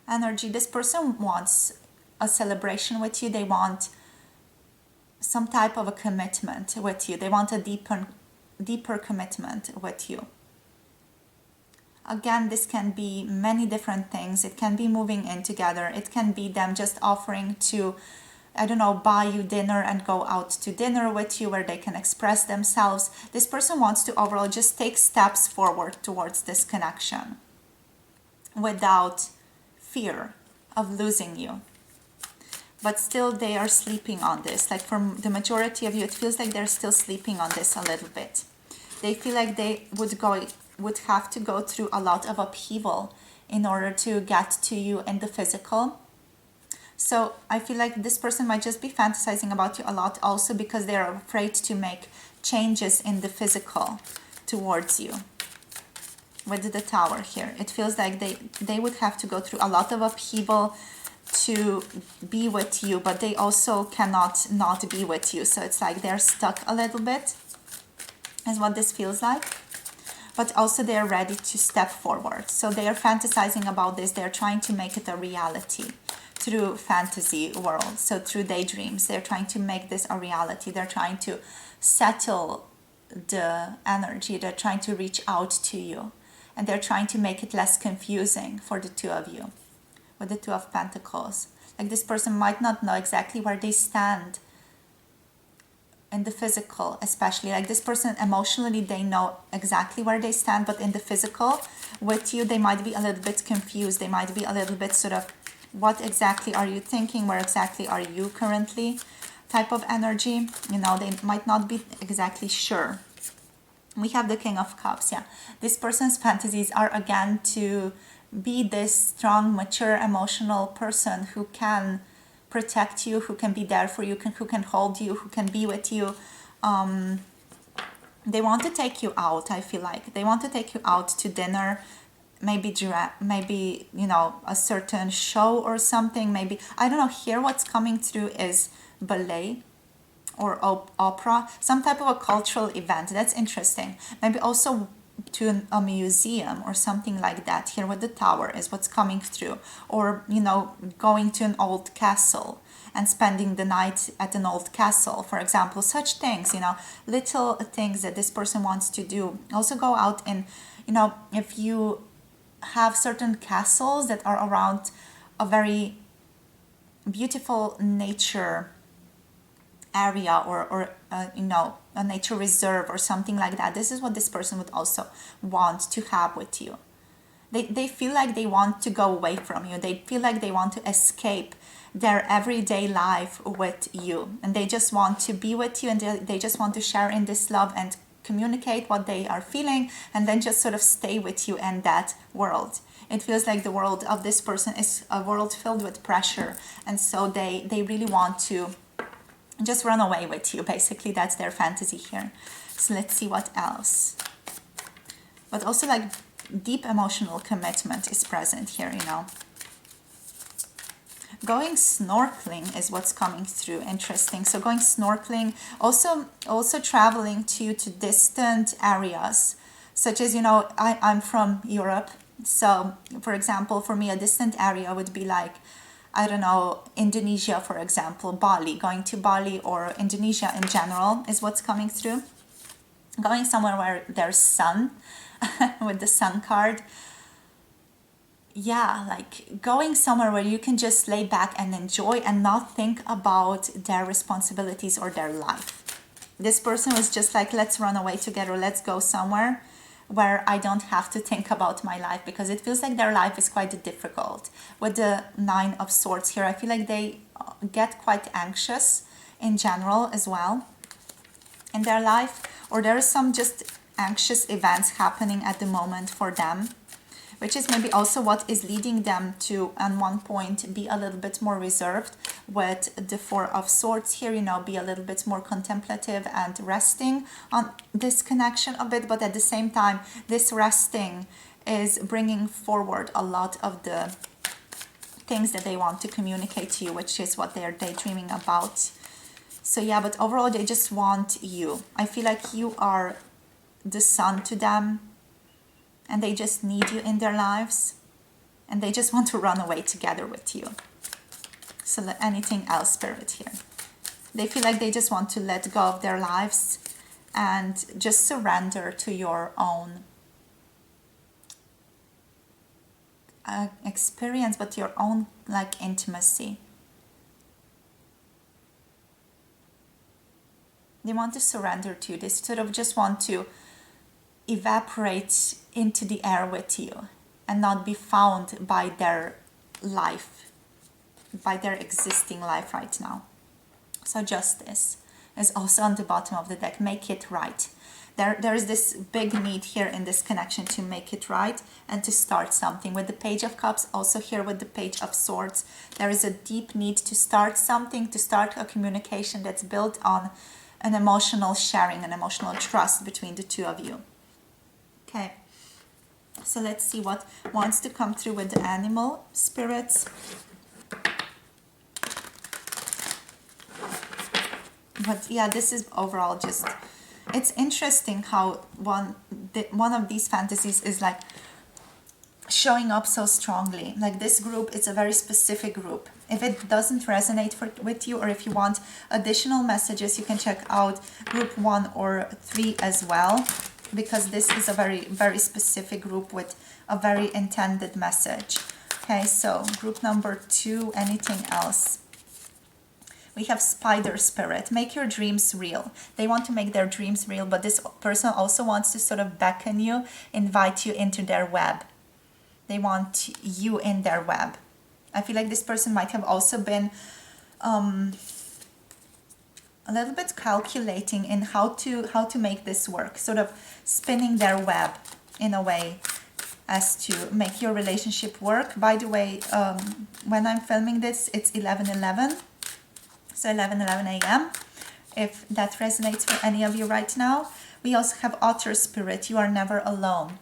energy. This person wants a celebration with you. They want some type of a commitment with you. They want a deeper commitment with you. Again, this can be many different things. It can be moving in together. It can be them just offering to, I don't know, buy you dinner and go out to dinner with you where they can express themselves. This person wants to overall just take steps forward towards this connection without fear of losing you. But still they are sleeping on this. Like for the majority of you, it feels like they're still sleeping on this a little bit. They feel like they would have to go through a lot of upheaval in order to get to you in the physical. So I feel like this person might just be fantasizing about you a lot also because they're afraid to make changes in the physical towards you. With the Tower here, it feels like they would have to go through a lot of upheaval to be with you, but they also cannot not be with you. So it's like they're stuck a little bit, is what this feels like. But also they're ready to step forward. So they are fantasizing about this. They're trying to make it a reality through fantasy world. So through daydreams, they're trying to make this a reality. They're trying to settle the energy. They're trying to reach out to you. And they're trying to make it less confusing for the two of you. With the Two of Pentacles. Like this person might not know exactly where they stand in the physical, especially. Like this person emotionally, they know exactly where they stand, but in the physical with you, they might be a little bit confused. They might be a little bit sort of, what exactly are you thinking? Where exactly are you currently? Type of energy. You know, they might not be exactly sure. We have the King of Cups. Yeah, this person's fantasies are again to be this strong, mature, emotional person who can protect you, who can be there for you, who can hold you, who can be with you. They want to take you out. I feel like they want to take you out to dinner, maybe you know, a certain show or something. Maybe, I don't know. Here, what's coming through is ballet or opera, some type of a cultural event. That's interesting. Maybe also to a museum or something like that. Here with the Tower is what's coming through. Or, you know, going to an old castle and spending the night at an old castle, for example. Such things, you know, little things that this person wants to do. Also go out and, you know, if you have certain castles that are around a very beautiful nature area or you know, a nature reserve or something like that. This is what this person would also want to have with you. They feel like they want to go away from you. They feel like they want to escape their everyday life with you. And they just want to be with you, and they just want to share in this love and communicate what they are feeling, and then just sort of stay with you in that world. It feels like the world of this person is a world filled with pressure. And so they really want to just run away with you. Basically, that's their fantasy here. So let's see what else. But also like deep emotional commitment is present here, you know. Going snorkeling is what's coming through. Interesting. So going snorkeling, also traveling to distant areas, such as, you know, I'm from Europe. So for example, for me, a distant area would be like, I don't know, Indonesia, for example, Bali. Going to Bali or Indonesia in general is what's coming through. Going somewhere where there's sun, with the sun card. Yeah, like going somewhere where you can just lay back and enjoy and not think about their responsibilities or their life. This person was just like, let's run away together, let's go somewhere where I don't have to think about my life, because it feels like their life is quite difficult. With the Nine of Swords here, I feel like they get quite anxious in general as well in their life, or there is some just anxious events happening at the moment for them, which is maybe also what is leading them to, at one point, be a little bit more reserved with the Four of Swords here, you know, be a little bit more contemplative and resting on this connection a bit. But at the same time, this resting is bringing forward a lot of the things that they want to communicate to you, which is what they're daydreaming about. So yeah, but overall, they just want you. I feel like you are the sun to them, and they just need you in their lives, and they just want to run away together with you. So anything else, Spirit, here? They feel like they just want to let go of their lives and just surrender to your own experience, but your own like intimacy. They want to surrender to you. They sort of just want to evaporate into the air with you and not be found by their life, by their existing life right now. So Justice is also on the bottom of the deck. Make it right. There is this big need here in this connection to make it right and to start something. With the Page of Cups, also here with the Page of Swords, there is a deep need to start something, to start a communication that's built on an emotional sharing, an emotional trust between the two of you. Okay, so let's see what wants to come through with the animal spirits. But yeah, this is overall just, it's interesting how one of these fantasies is like showing up so strongly. Like this group, it's a very specific group. If it doesn't resonate with you, or if you want additional messages, you can check out group 1 or 3 as well, because this is a very, very specific group with a very intended message. Okay, so group number 2, anything else? We have Spider Spirit. Make your dreams real. They want to make their dreams real, but this person also wants to sort of beckon you, invite you into their web. They want you in their web. I feel like this person might have also been a little bit calculating in how to make this work, sort of spinning their web in a way as to make your relationship work. By the way, when I'm filming this, it's 11:11. So 11:11 a.m. if that resonates for any of you right now. We also have Otter Spirit. You are never alone.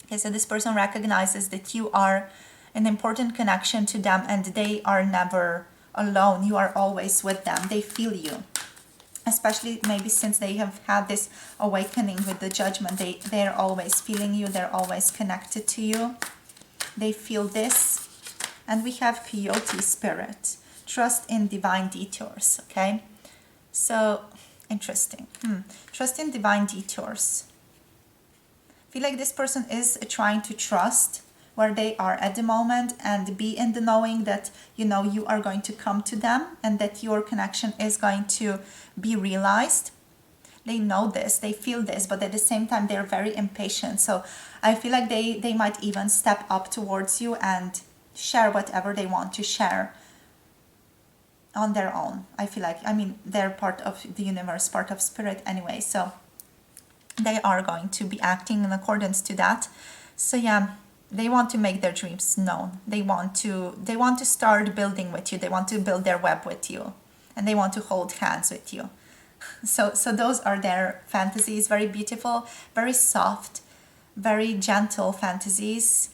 Okay, so this person recognizes that you are an important connection to them, and they are never alone. You are always with them. They feel you, especially maybe since they have had this awakening with the Judgment. They're always feeling you. They're always connected to you. They feel this. And we have Coyote Spirit. Trust in divine detours. Okay, so interesting. Trust in divine detours. I feel like this person is trying to trust where they are at the moment and be in the knowing that, you know, you are going to come to them and that your connection is going to be realized. They know this, they feel this, but at the same time they're very impatient. So I feel like they might even step up towards you and share whatever they want to share on their own. I feel like, I mean, they're part of the universe, part of spirit anyway, so they are going to be acting in accordance to that. So yeah, they want to make their dreams known. They want to start building with you. They want to build their web with you. and they want to hold hands with you. So those are their fantasies. Very beautiful, very soft, very gentle fantasies.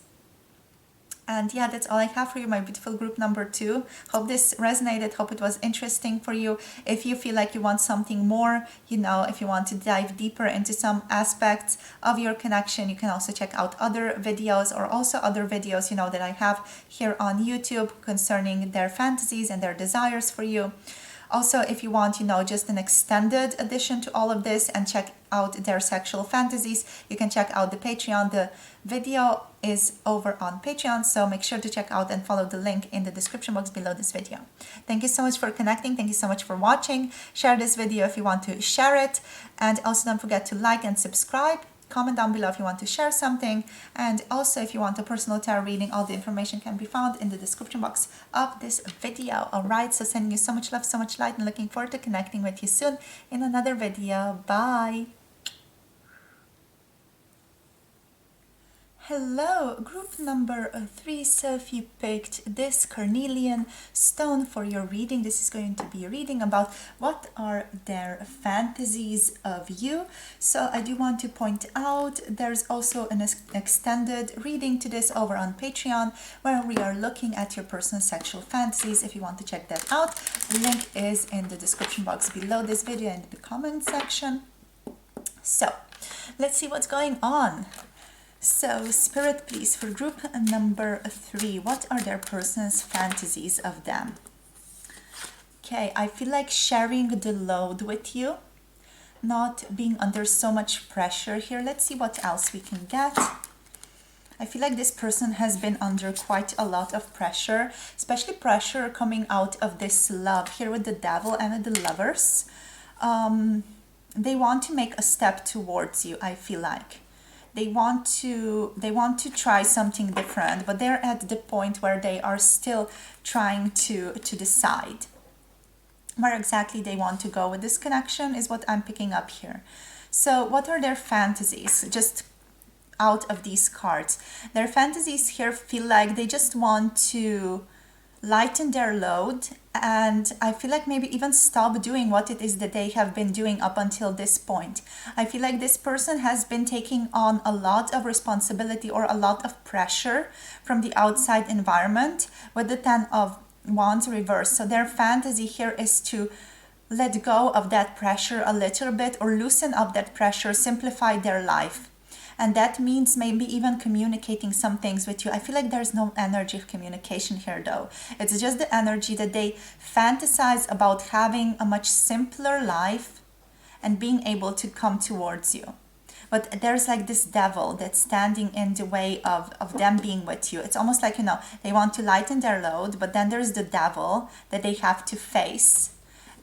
And yeah, that's all I have for you, my beautiful group number 2. Hope this resonated. Hope it was interesting for you. If you feel like you want something more, if you want to dive deeper into some aspects of your connection, you can also check out other videos, or also other videos, that I have here on YouTube concerning their fantasies and their desires for you. Also, if you want, just an extended edition to all of this and check out their sexual fantasies, you can check out the Patreon. The video is over on Patreon, so make sure to check out and follow the link in the description box below this video. Thank you so much for connecting. Thank you so much for watching. Share this video if you want to share it. And also don't forget to like and subscribe. Comment down below if you want to share something, and also if you want a personal tarot reading, all the information can be found in the description box of this video. Alright, so sending you so much love, so much light, and looking forward to connecting with you soon in another video. Bye! Hello, group number 3. So if you picked this Carnelian stone for your reading, this is going to be a reading about what are their fantasies of you. So I do want to point out there's also an extended reading to this over on Patreon, where we are looking at your personal sexual fantasies. If you want to check that out, the link is in the description box below this video and in the comment section. So let's see what's going on. So, Spirit, please, for group number 3, what are their person's fantasies of them? Okay, I feel like sharing the load with you, not being under so much pressure here. Let's see what else we can get. I feel like this person has been under quite a lot of pressure, especially pressure coming out of this love here with the Devil and the Lovers. They want to make a step towards you, I feel like. They want to try something different, but they're at the point where they are still trying to decide where exactly they want to go with this connection is what I'm picking up here. So what are their fantasies? Just out of these cards, their fantasies here feel like they just want to lighten their load, and I feel like maybe even stop doing what it is that they have been doing up until this point. I feel like this person has been taking on a lot of responsibility or a lot of pressure from the outside environment with the 10 of Wands reversed. So their fantasy here is to let go of that pressure a little bit, or loosen up that pressure, simplify their life. And that means maybe even communicating some things with you. I feel like there's no energy of communication here though. It's just the energy that they fantasize about having a much simpler life and being able to come towards you. But there's like this devil that's standing in the way of them being with you. It's almost like, they want to lighten their load, but then there's the devil that they have to face.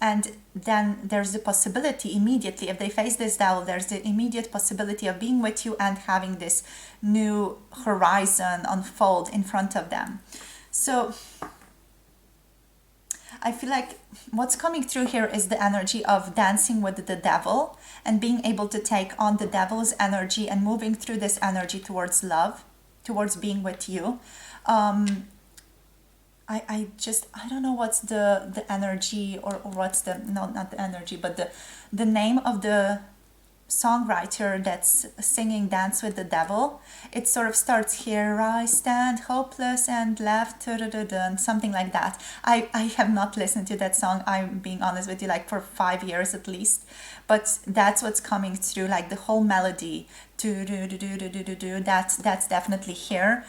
And then there's the possibility immediately, if they face this devil, there's the immediate possibility of being with you and having this new horizon unfold in front of them. So I feel like what's coming through here is the energy of dancing with the devil and being able to take on the devil's energy and moving through this energy towards love, towards being with you. I don't know what's the energy, or what's the, no, not the energy, but the name of the songwriter that's singing Dance with the Devil. It sort of starts, here I stand hopeless and left, and something like that. I have not listened to that song, I'm being honest with you, like for 5 years at least, but that's what's coming through, like the whole melody, that's definitely here.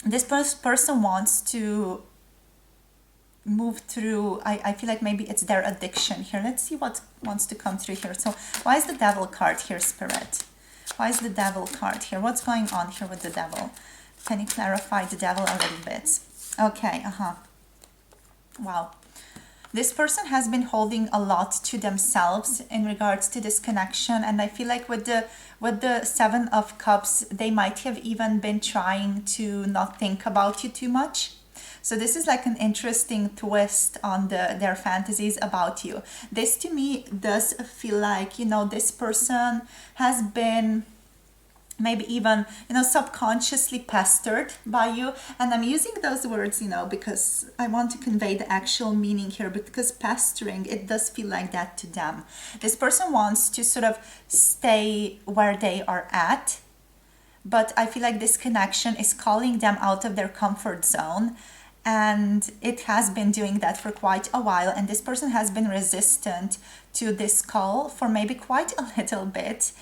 This person wants to move through, I feel like maybe it's their addiction here. Let's see what wants to come through here. So why is the Devil card here, Spirit? Why is the Devil card here? What's going on here with the Devil? Can you clarify the Devil a little bit? Okay, wow. This person has been holding a lot to themselves in regards to this connection, and I feel like with the 7 of Cups, they might have even been trying to not think about you too much. So this is like an interesting twist on their fantasies about you. This to me does feel like, this person has been maybe even, you know, subconsciously pestered by you. And I'm using those words, you know, because I want to convey the actual meaning here, because pestering, it does feel like that to them. This person wants to sort of stay where they are at, but I feel like this connection is calling them out of their comfort zone, and it has been doing that for quite a while, and this person has been resistant to this call for maybe quite a little bit.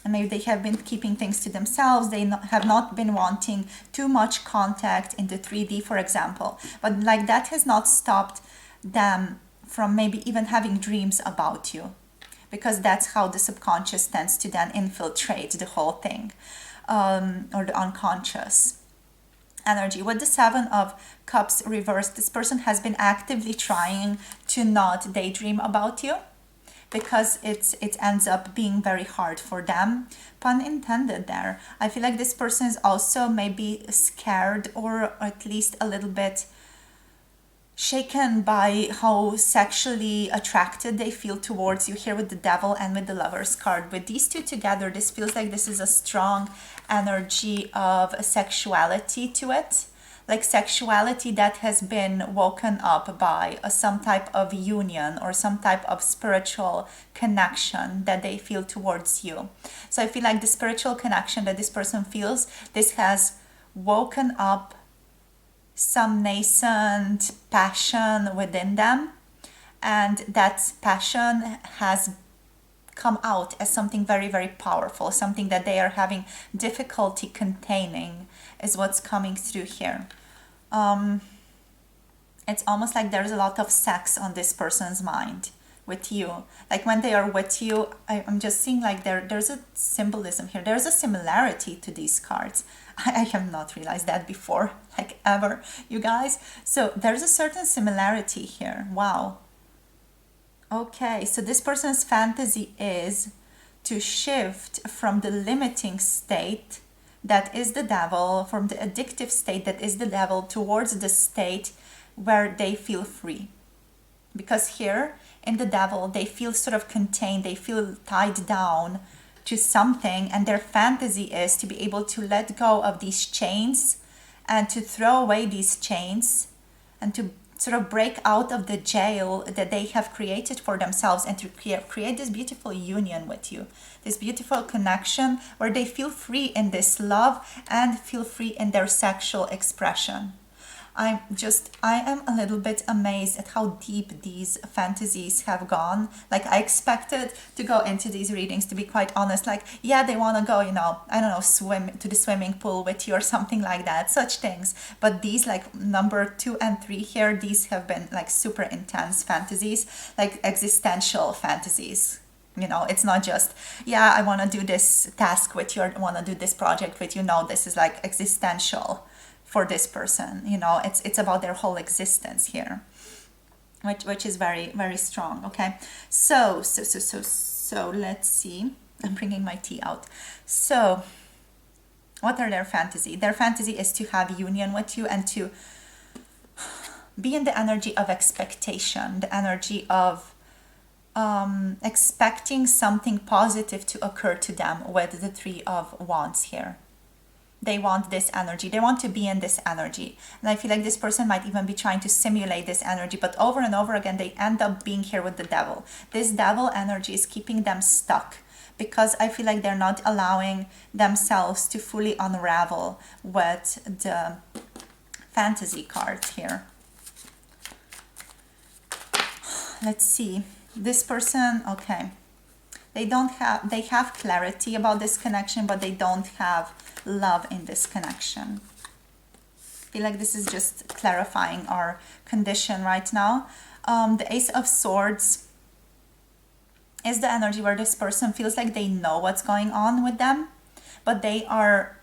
And maybe they have been keeping things to themselves. They have not been wanting too much contact in the 3D, for example. But like that has not stopped them from maybe even having dreams about you, because that's how the subconscious tends to then infiltrate the whole thing, or the unconscious energy. With the 7 of Cups reversed, this person has been actively trying to not daydream about you, because it ends up being very hard for them. Pun intended there. I feel like this person is also maybe scared, or at least a little bit shaken by how sexually attracted they feel towards you here with the Devil and with the Lover's card. With these two together, this feels like this is a strong energy of sexuality to it. Like sexuality that has been woken up by some type of union or some type of spiritual connection that they feel towards you. So I feel like the spiritual connection that this person feels, this has woken up some nascent passion within them, and that passion has come out as something very, very powerful, something that they are having difficulty containing, is what's coming through here. It's almost like there's a lot of sex on this person's mind with you. Like when they are with you, I'm just seeing like there's a symbolism here. There's a similarity to these cards. I have not realized that before, like ever, you guys. So there's a certain similarity here. Wow. Okay, so this person's fantasy is to shift from the limiting state that is the Devil, from the addictive state that is the Devil, towards the state where they feel free. Because here in the Devil, they feel sort of contained, they feel tied down to something, and their fantasy is to be able to let go of these chains and to throw away these chains and to sort of break out of the jail that they have created for themselves, and to create this beautiful union with you, this beautiful connection where they feel free in this love and feel free in their sexual expression. I am a little bit amazed at how deep these fantasies have gone. Like I expected to go into these readings, to be quite honest, like, yeah, they want to go, you know, I don't know, swim to the swimming pool with you or something like that, such things. But these, like number 2 and 3 here, these have been like super intense fantasies, like existential fantasies. You know, it's not just, yeah, I want to do this task with you, or I want to do this project with you. No, this is like existential for this person. You know, it's about their whole existence here, which is very, very strong. Okay, so let's see. I'm bringing my tea out. So what are their fantasy? Their fantasy is to have union with you and to be in the energy of expectation, the energy of expecting something positive to occur to them with the 3 of Wands here. They want this energy. They want to be in this energy. And I feel like this person might even be trying to simulate this energy, but over and over again, they end up being here with the Devil. This Devil energy is keeping them stuck, because I feel like they're not allowing themselves to fully unravel with the fantasy cards here. Let's see. This person, okay. They have clarity about this connection, but they don't have love in this connection. I feel like this is just clarifying our condition right now. The Ace of Swords is the energy where this person feels like they know what's going on with them, but they are,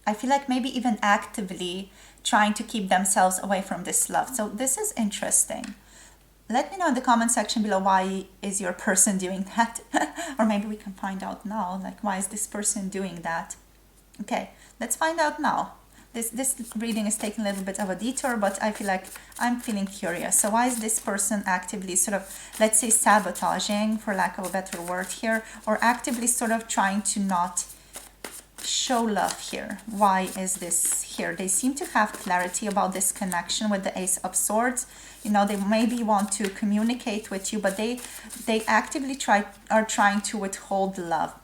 I feel like maybe even actively trying to keep themselves away from this love. So this is interesting. Let me know in the comment section below, why is your person doing that? Or maybe we can find out now, like, why is this person doing that? Okay, let's find out now. This reading is taking a little bit of a detour, but I feel like I'm feeling curious. So why is this person actively sort of, let's say, sabotaging, for lack of a better word here, or actively sort of trying to not show love here? Why is this here? They seem to have clarity about this connection with the Ace of Swords. You know, they maybe want to communicate with you, but they actively are trying to withhold love.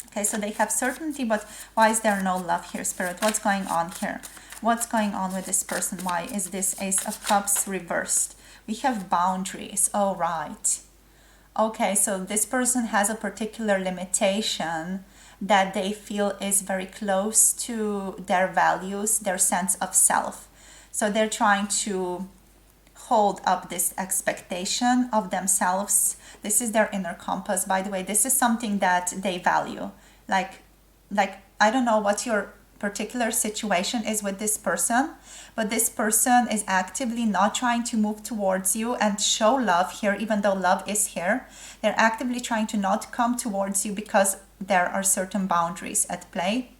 Okay, so they have certainty, but why is there no love here, Spirit? What's going on here? What's going on with this person? Why is this Ace of Cups reversed? We have boundaries. Oh, right. Okay, so this person has a particular limitation that they feel is very close to their values, their sense of self. So they're trying to hold up this expectation of themselves. This is their inner compass, by the way. This is something that they value. Like I don't know what your particular situation is with this person, but this person is actively not trying to move towards you and show love here, even though love is here. They're actively trying to not come towards you because there are certain boundaries at play.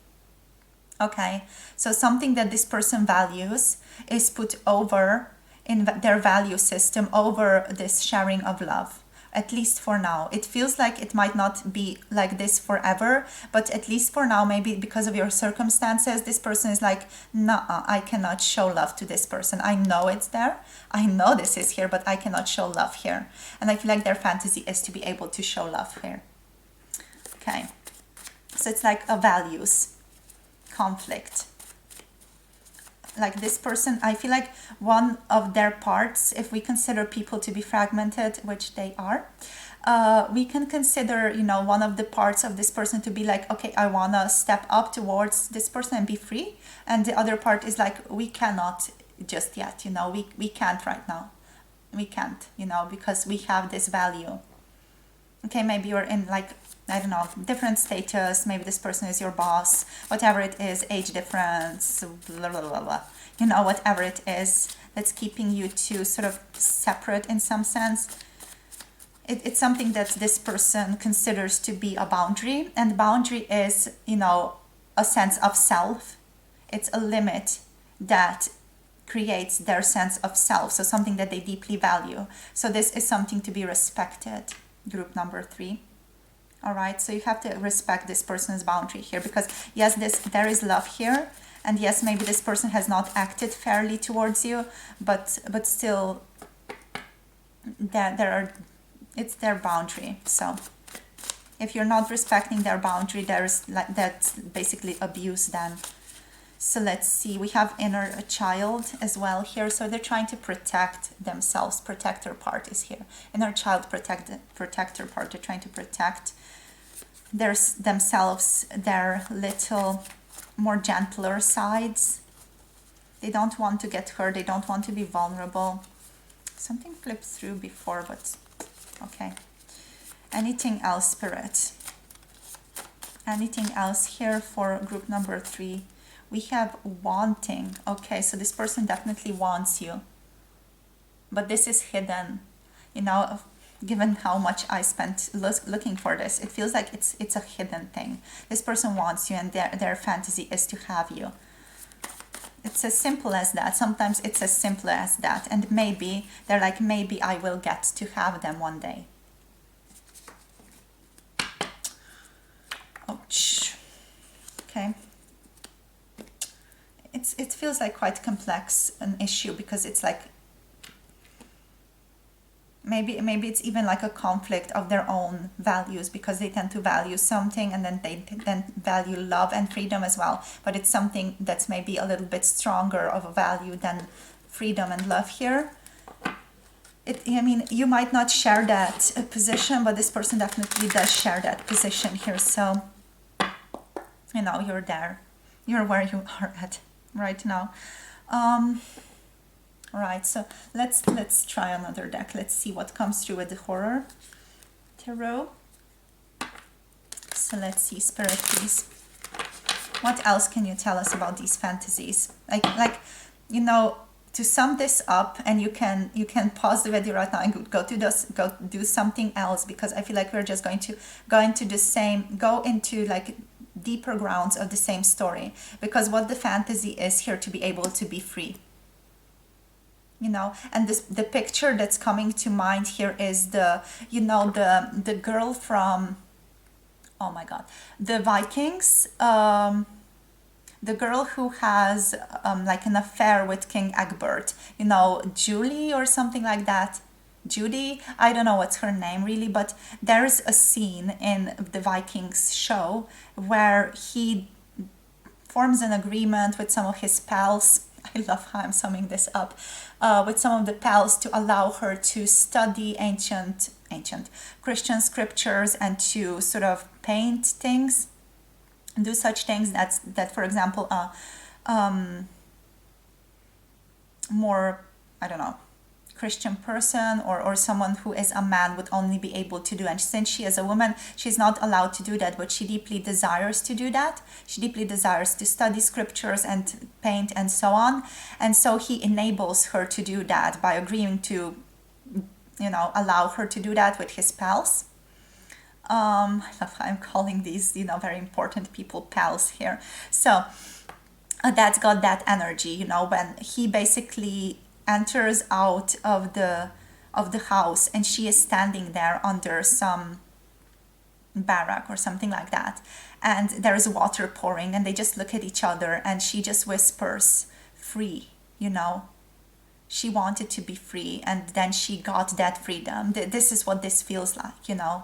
Okay, so something that this person values is put over in their value system over this sharing of love, at least for now. It feels like it might not be like this forever, but at least for now, maybe because of your circumstances, this person is like, nah, I cannot show love to this person. I know it's there. I know this is here, but I cannot show love here. And I feel like their fantasy is to be able to show love here. Okay, so it's like a values conflict. Like this person, I feel like one of their parts, if we consider people to be fragmented, which they are, we can consider, you know, one of the parts of this person to be like, okay, I want to step up towards this person and be free. And the other part is like, we cannot just yet, you know, we can't right now. We can't, you know, because we have this value. Okay, maybe you're in like, I don't know, different status. Maybe this person is your boss, whatever it is, age difference, blah, blah, blah, blah. You know, whatever it is that's keeping you two sort of separate in some sense. It's something that this person considers to be a boundary. And boundary is, you know, a sense of self. It's a limit that creates their sense of self. So something that they deeply value. So this is something to be respected. Group number 3. All right, so you have to respect this person's boundary here, because yes, there is love here, and yes, maybe this person has not acted fairly towards you, but still, it's their boundary. So if you're not respecting their boundary, that's basically abuse then. So let's see, we have inner child as well here. So they're trying to protect themselves. Protector part is here. Inner child, protector part. They're trying to protect themselves, their little more gentler sides. They don't want to get hurt. They don't want to be vulnerable. Something flipped through before, but okay. Anything else, Spirit? Anything else here for group number 3? We have wanting. Okay, so this person definitely wants you. But this is hidden. You know, given how much I spent looking for this, it feels like it's a hidden thing. This person wants you, and their fantasy is to have you. It's as simple as that. Sometimes it's as simple as that. And maybe, they're like, maybe I will get to have them one day. Ouch. Okay. It feels like quite complex an issue, because it's like maybe it's even like a conflict of their own values, because they tend to value something and then they value love and freedom as well, but it's something that's maybe a little bit stronger of a value than freedom and love here. I mean, you might not share that position, but this person definitely does share that position here. So, you know, you're there. You're where you are at right now. Right, so let's try another deck. Let's see what comes through with the Horror Tarot. So let's see, Spirit, please. What else can you tell us about these fantasies? Like you know, to sum this up, and you can pause the video right now and go do something else, because I feel like we're just going to go into deeper grounds of the same story, because what the fantasy is here, to be able to be free. You know, and the picture that's coming to mind here is the, you know, the girl from, oh my god, the Vikings, the girl who has like an affair with King Egbert, you know, Julie or something like that. Judy, I don't know what's her name really, but there's a scene in the Vikings show where he forms an agreement with some of his pals. I love how I'm summing this up. With some of the pals to allow her to study ancient Christian scriptures and to sort of paint things, do such things that for example more, I don't know, Christian person or someone who is a man would only be able to do. And since she is a woman, she's not allowed to do that, but she deeply desires to do that. She deeply desires to study scriptures and paint and so on. And so he enables her to do that by agreeing to, you know, allow her to do that with his pals. I love how I'm calling these, you know, very important people pals here. So that's got that energy, you know, when he basically enters out of the house and she is standing there under some barrack or something like that, and there is water pouring, and they just look at each other, and she just whispers, free, you know. She wanted to be free, and then she got that freedom. This is what this feels like, you know.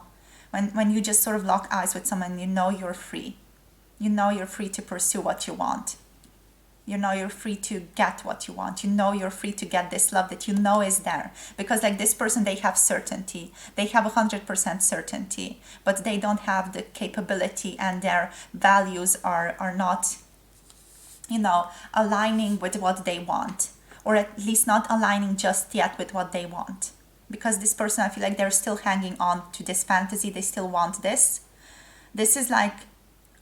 When you just sort of lock eyes with someone, you know you're free. You know you're free to pursue what you want. You know you're free to get what you want. You know you're free to get this love that you know is there. Because like this person, they have certainty. They have 100% certainty. But they don't have the capability, and their values are not, you know, aligning with what they want. Or at least not aligning just yet with what they want. Because this person, I feel like they're still hanging on to this fantasy. They still want this. This is like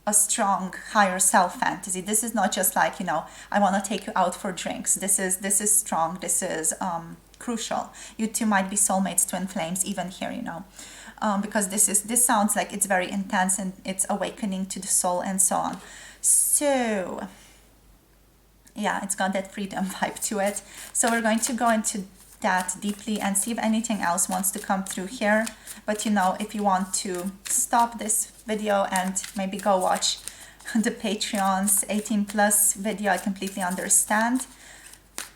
a strong higher self fantasy. This is not just like, you know, I want to take you out for drinks. This is strong. This is crucial. You two might be soulmates, twin flames, even here, you know, because this sounds like it's very intense and it's awakening to the soul and so on. So yeah, it's got that freedom vibe to it. So we're going to go into that deeply and see if anything else wants to come through here. But you know, if you want to stop this video and maybe go watch the Patreon's 18+ video, I completely understand.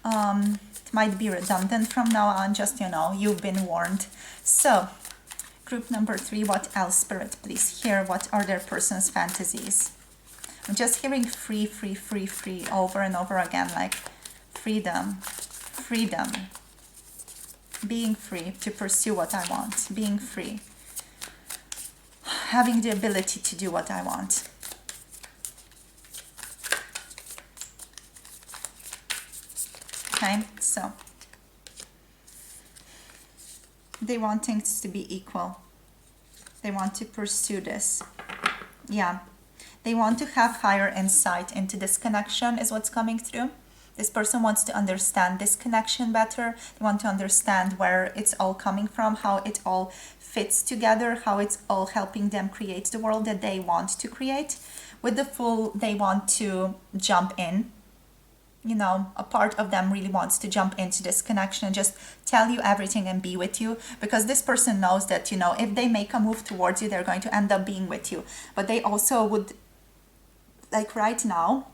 It might be redundant from now on, just, you know, you've been warned. So group number 3, what else, Spirit, please hear? What are their person's fantasies? I'm just hearing free, free, free, free over and over again, like freedom, freedom. Being free to pursue what I want, being free, having the ability to do what I want. Okay, so they want things to be equal. They want to pursue this. Yeah, they want to have higher insight into this connection is what's coming through. This person wants to understand this connection better. They want to understand where it's all coming from, how it all fits together, how it's all helping them create the world that they want to create. With the Fool, they want to jump in. You know, a part of them really wants to jump into this connection and just tell you everything and be with you. Because this person knows that, you know, if they make a move towards you, they're going to end up being with you. But they also would, like right now,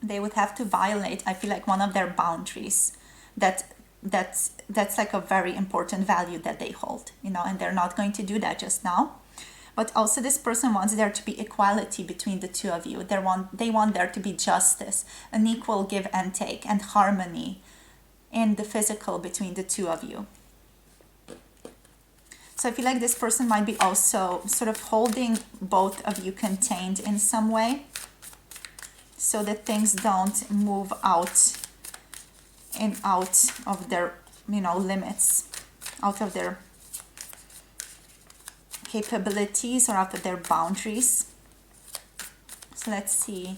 they would have to violate, I feel like, one of their boundaries that's like a very important value that they hold, you know, and they're not going to do that just now. But also this person wants there to be equality between the two of you. They want there to be justice, an equal give and take, and harmony in the physical between the two of you. So I feel like this person might be also sort of holding both of you contained in some way, so that things don't move out of their, you know, limits, out of their capabilities or out of their boundaries. So let's see.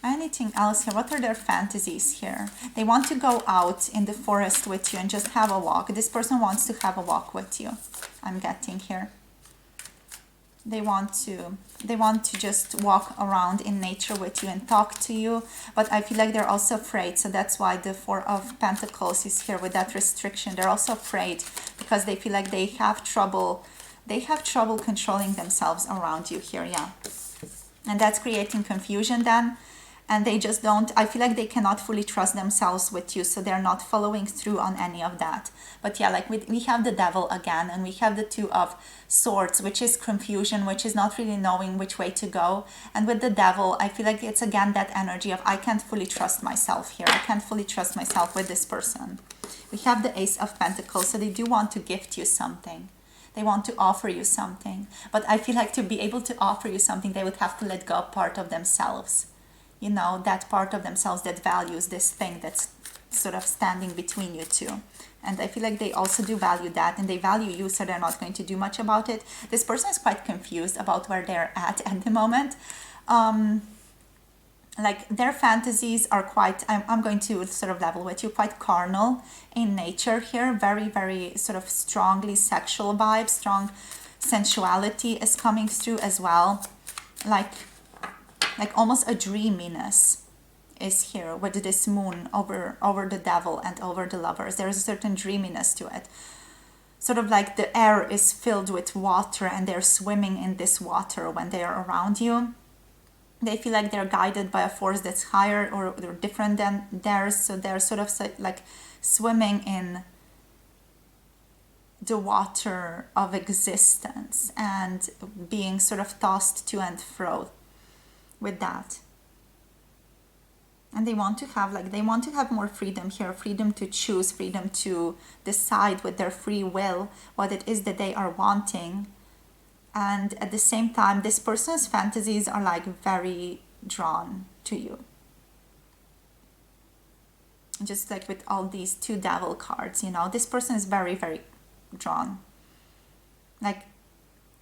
Anything else here? What are their fantasies here? They want to go out in the forest with you and just have a walk. This person wants to have a walk with you, I'm getting here. They want to just walk around in nature with you and talk to you, but I feel like they're also afraid. So that's why the Four of Pentacles is here with that restriction. They're also afraid because they feel like they have trouble controlling themselves around you here. Yeah, and that's creating confusion then. And they just don't, I feel like they cannot fully trust themselves with you, so they're not following through on any of that. But yeah, like we have the Devil again, and we have the Two of Swords, which is confusion, which is not really knowing which way to go. And with the Devil, I feel like it's again that energy of I can't fully trust myself here. I can't fully trust myself with this person. We have the Ace of Pentacles, so they do want to gift you something. They want to offer you something. But I feel like to be able to offer you something, they would have to let go of part of themselves. You know, that part of themselves that values this thing that's sort of standing between you two. And I feel like they also do value that, and they value you, so they're not going to do much about it. This person is quite confused about where they're at the moment. Like their fantasies are quite, I'm going to sort of level with you, quite carnal in nature here. Very, very sort of strongly sexual vibes, strong sensuality is coming through as well. Like almost a dreaminess is here with this moon over the Devil and over the Lovers. There is a certain dreaminess to it. Sort of like the air is filled with water and they're swimming in this water when they are around you. They feel like they're guided by a force that's higher or different than theirs. So they're sort of like swimming in the water of existence and being sort of tossed to and fro with that. And they want to have more freedom here, freedom to choose, freedom to decide with their free will what it is that they are wanting. And at the same time, this person's fantasies are like very drawn to you. Just like with all these two Devil cards, you know, this person is very, very drawn. Like,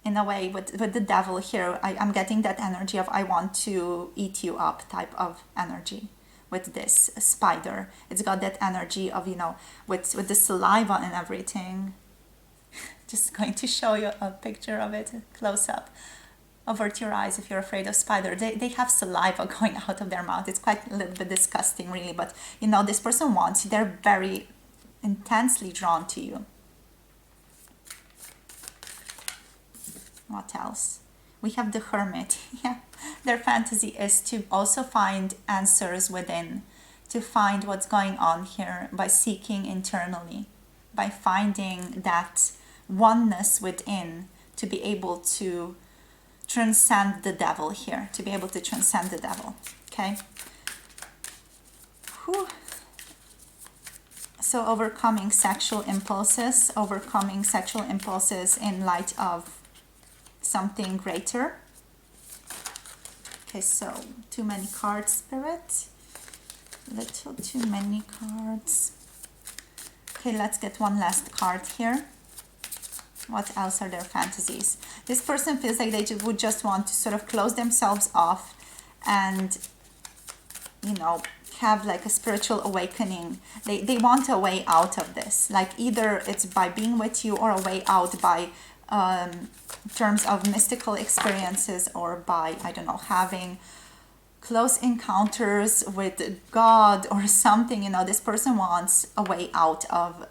in a way, with the Devil here, I'm getting that energy of I want to eat you up type of energy with this spider. It's got that energy of, you know, with the saliva and everything. Just going to show you a picture of it close up. Avert your eyes if you're afraid of spider. They have saliva going out of their mouth. It's quite a little bit disgusting, really. But, you know, this person wants you. They're very intensely drawn to you. What else? We have the Hermit. Yeah, their fantasy is to also find answers within, to find what's going on here by seeking internally, by finding that oneness within, to be able to transcend the Devil here, to be able to transcend the Devil. Okay. Whew. So overcoming sexual impulses in light of something greater. Okay, so too many cards, Spirit. Little too many cards. Okay, let's get one last card here. What else are their fantasies? This person feels like they would just want to sort of close themselves off and, you know, have like a spiritual awakening. They want a way out of this. Like either it's by being with you or a way out by terms of mystical experiences or by, I don't know, having close encounters with God or something. You know, this person wants a way out of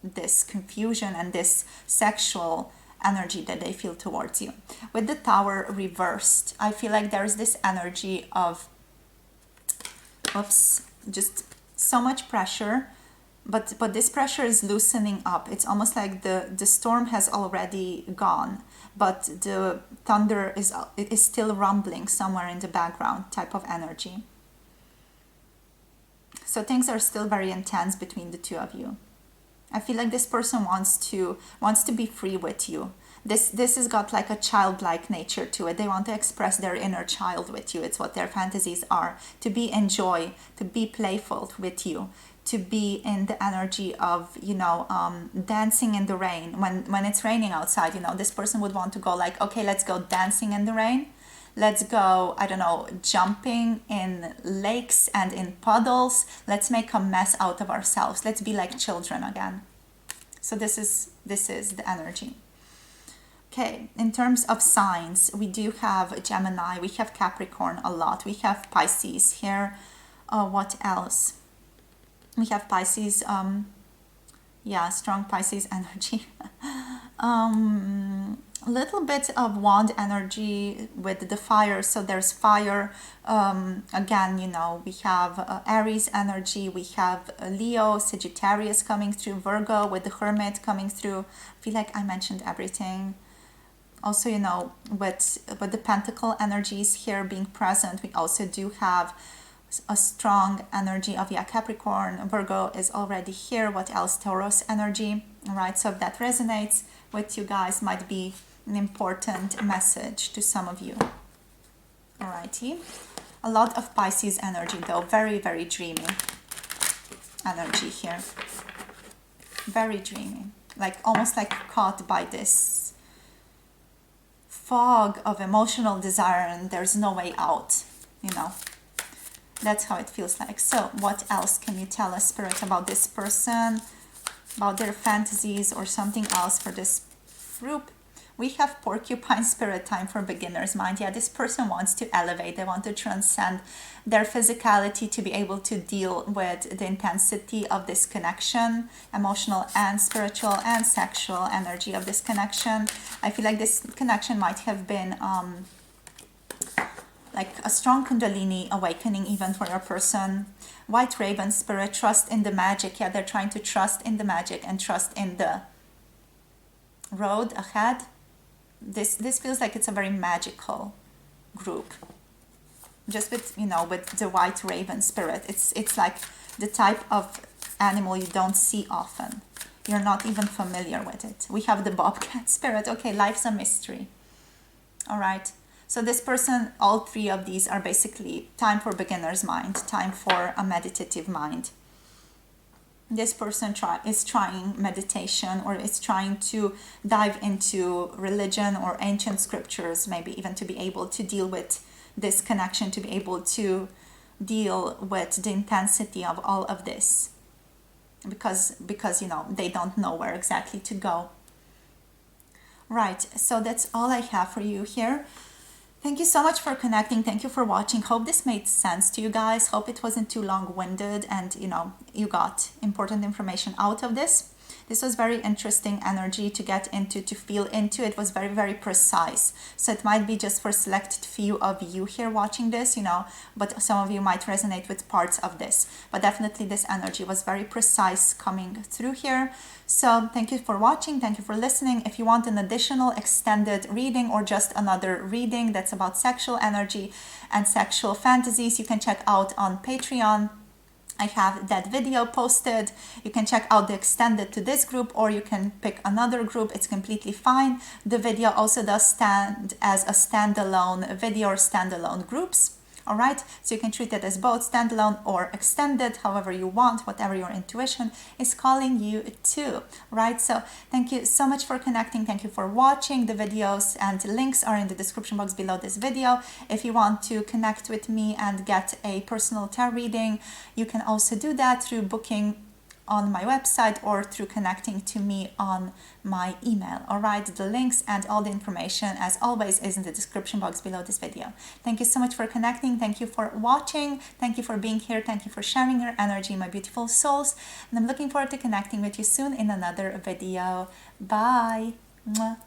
this confusion and this sexual energy that they feel towards you. With the Tower reversed, I feel like there's this energy of just so much pressure, but this pressure is loosening up. It's almost like the storm has already gone, but the thunder is still rumbling somewhere in the background type of energy. So things are still very intense between the two of you. I feel like this person wants to be free with you. This has got like a childlike nature to it. They want to express their inner child with you. It's what their fantasies are. To be in joy, to be playful with you, to be in the energy of, you know, dancing in the rain. When it's raining outside, you know, this person would want to go like, okay, let's go dancing in the rain. Let's go, I don't know, jumping in lakes and in puddles. Let's make a mess out of ourselves. Let's be like children again. So this is the energy. Okay, in terms of signs, we do have Gemini, we have Capricorn a lot, we have Pisces here. What else? We have Pisces, yeah, strong Pisces energy. Little bit of wand energy with the fire, so there's fire. Again, you know, we have Aries energy, we have Leo, Sagittarius coming through, Virgo with the Hermit coming through. I feel like I mentioned everything. Also, you know, with the Pentacle energies here being present, we also do have a strong energy of, yeah, Capricorn. Virgo is already here. What else? Taurus energy. All right, so if that resonates with you guys, might be an important message to some of you. Alrighty, a lot of Pisces energy though, very, very dreamy energy here. Very dreamy, like almost like caught by this fog of emotional desire and there's no way out, you know. That's how it feels like. So what else can you tell us, Spirit, about this person, about their fantasies or something else for this group? We have Porcupine Spirit, time for beginner's mind. Yeah, this person wants to elevate. They want to transcend their physicality to be able to deal with the intensity of this connection, emotional and spiritual and sexual energy of this connection. I feel like this connection might have been like a strong Kundalini awakening even for your person. White Raven Spirit, trust in the magic. Yeah, they're trying to trust in the magic and trust in the road ahead. This feels like it's a very magical group. Just with, you know, with the White Raven Spirit, it's like the type of animal you don't see often. You're not even familiar with it. We have the Bobcat Spirit. Okay, life's a mystery. All right. So this person, all three of these are basically time for beginner's mind, time for a meditative mind. This person is trying meditation or is trying to dive into religion or ancient scriptures, maybe even to be able to deal with this connection, to be able to deal with the intensity of all of this. Because you know, they don't know where exactly to go. Right, so that's all I have for you here. Thank you so much for connecting. Thank you for watching. Hope this made sense to you guys. Hope it wasn't too long-winded and, you know, you got important information out of this. This was very interesting energy to get into, to feel into. It was very, very precise. So it might be just for selected few of you here watching this, you know, but some of you might resonate with parts of this. But definitely this energy was very precise coming through here. So thank you for watching. Thank you for listening. If you want an additional extended reading or just another reading that's about sexual energy and sexual fantasies, you can check out on Patreon. I have that video posted. You can check out the extended to this group or you can pick another group. It's completely fine. The video also does stand as a standalone video or standalone groups. All right, so you can treat it as both standalone or extended, however you want, whatever your intuition is calling you to, right? So thank you so much for connecting. Thank you for watching the videos, and links are in the description box below this video. If you want to connect with me and get a personal tarot reading, you can also do that through booking on my website or through connecting to me on my email. All right, the links and all the information as always is in the description box below this video. Thank you so much for connecting. Thank you for watching. Thank you for being here. Thank you for sharing your energy, my beautiful souls. And I'm looking forward to connecting with you soon in another video. Bye. Mwah.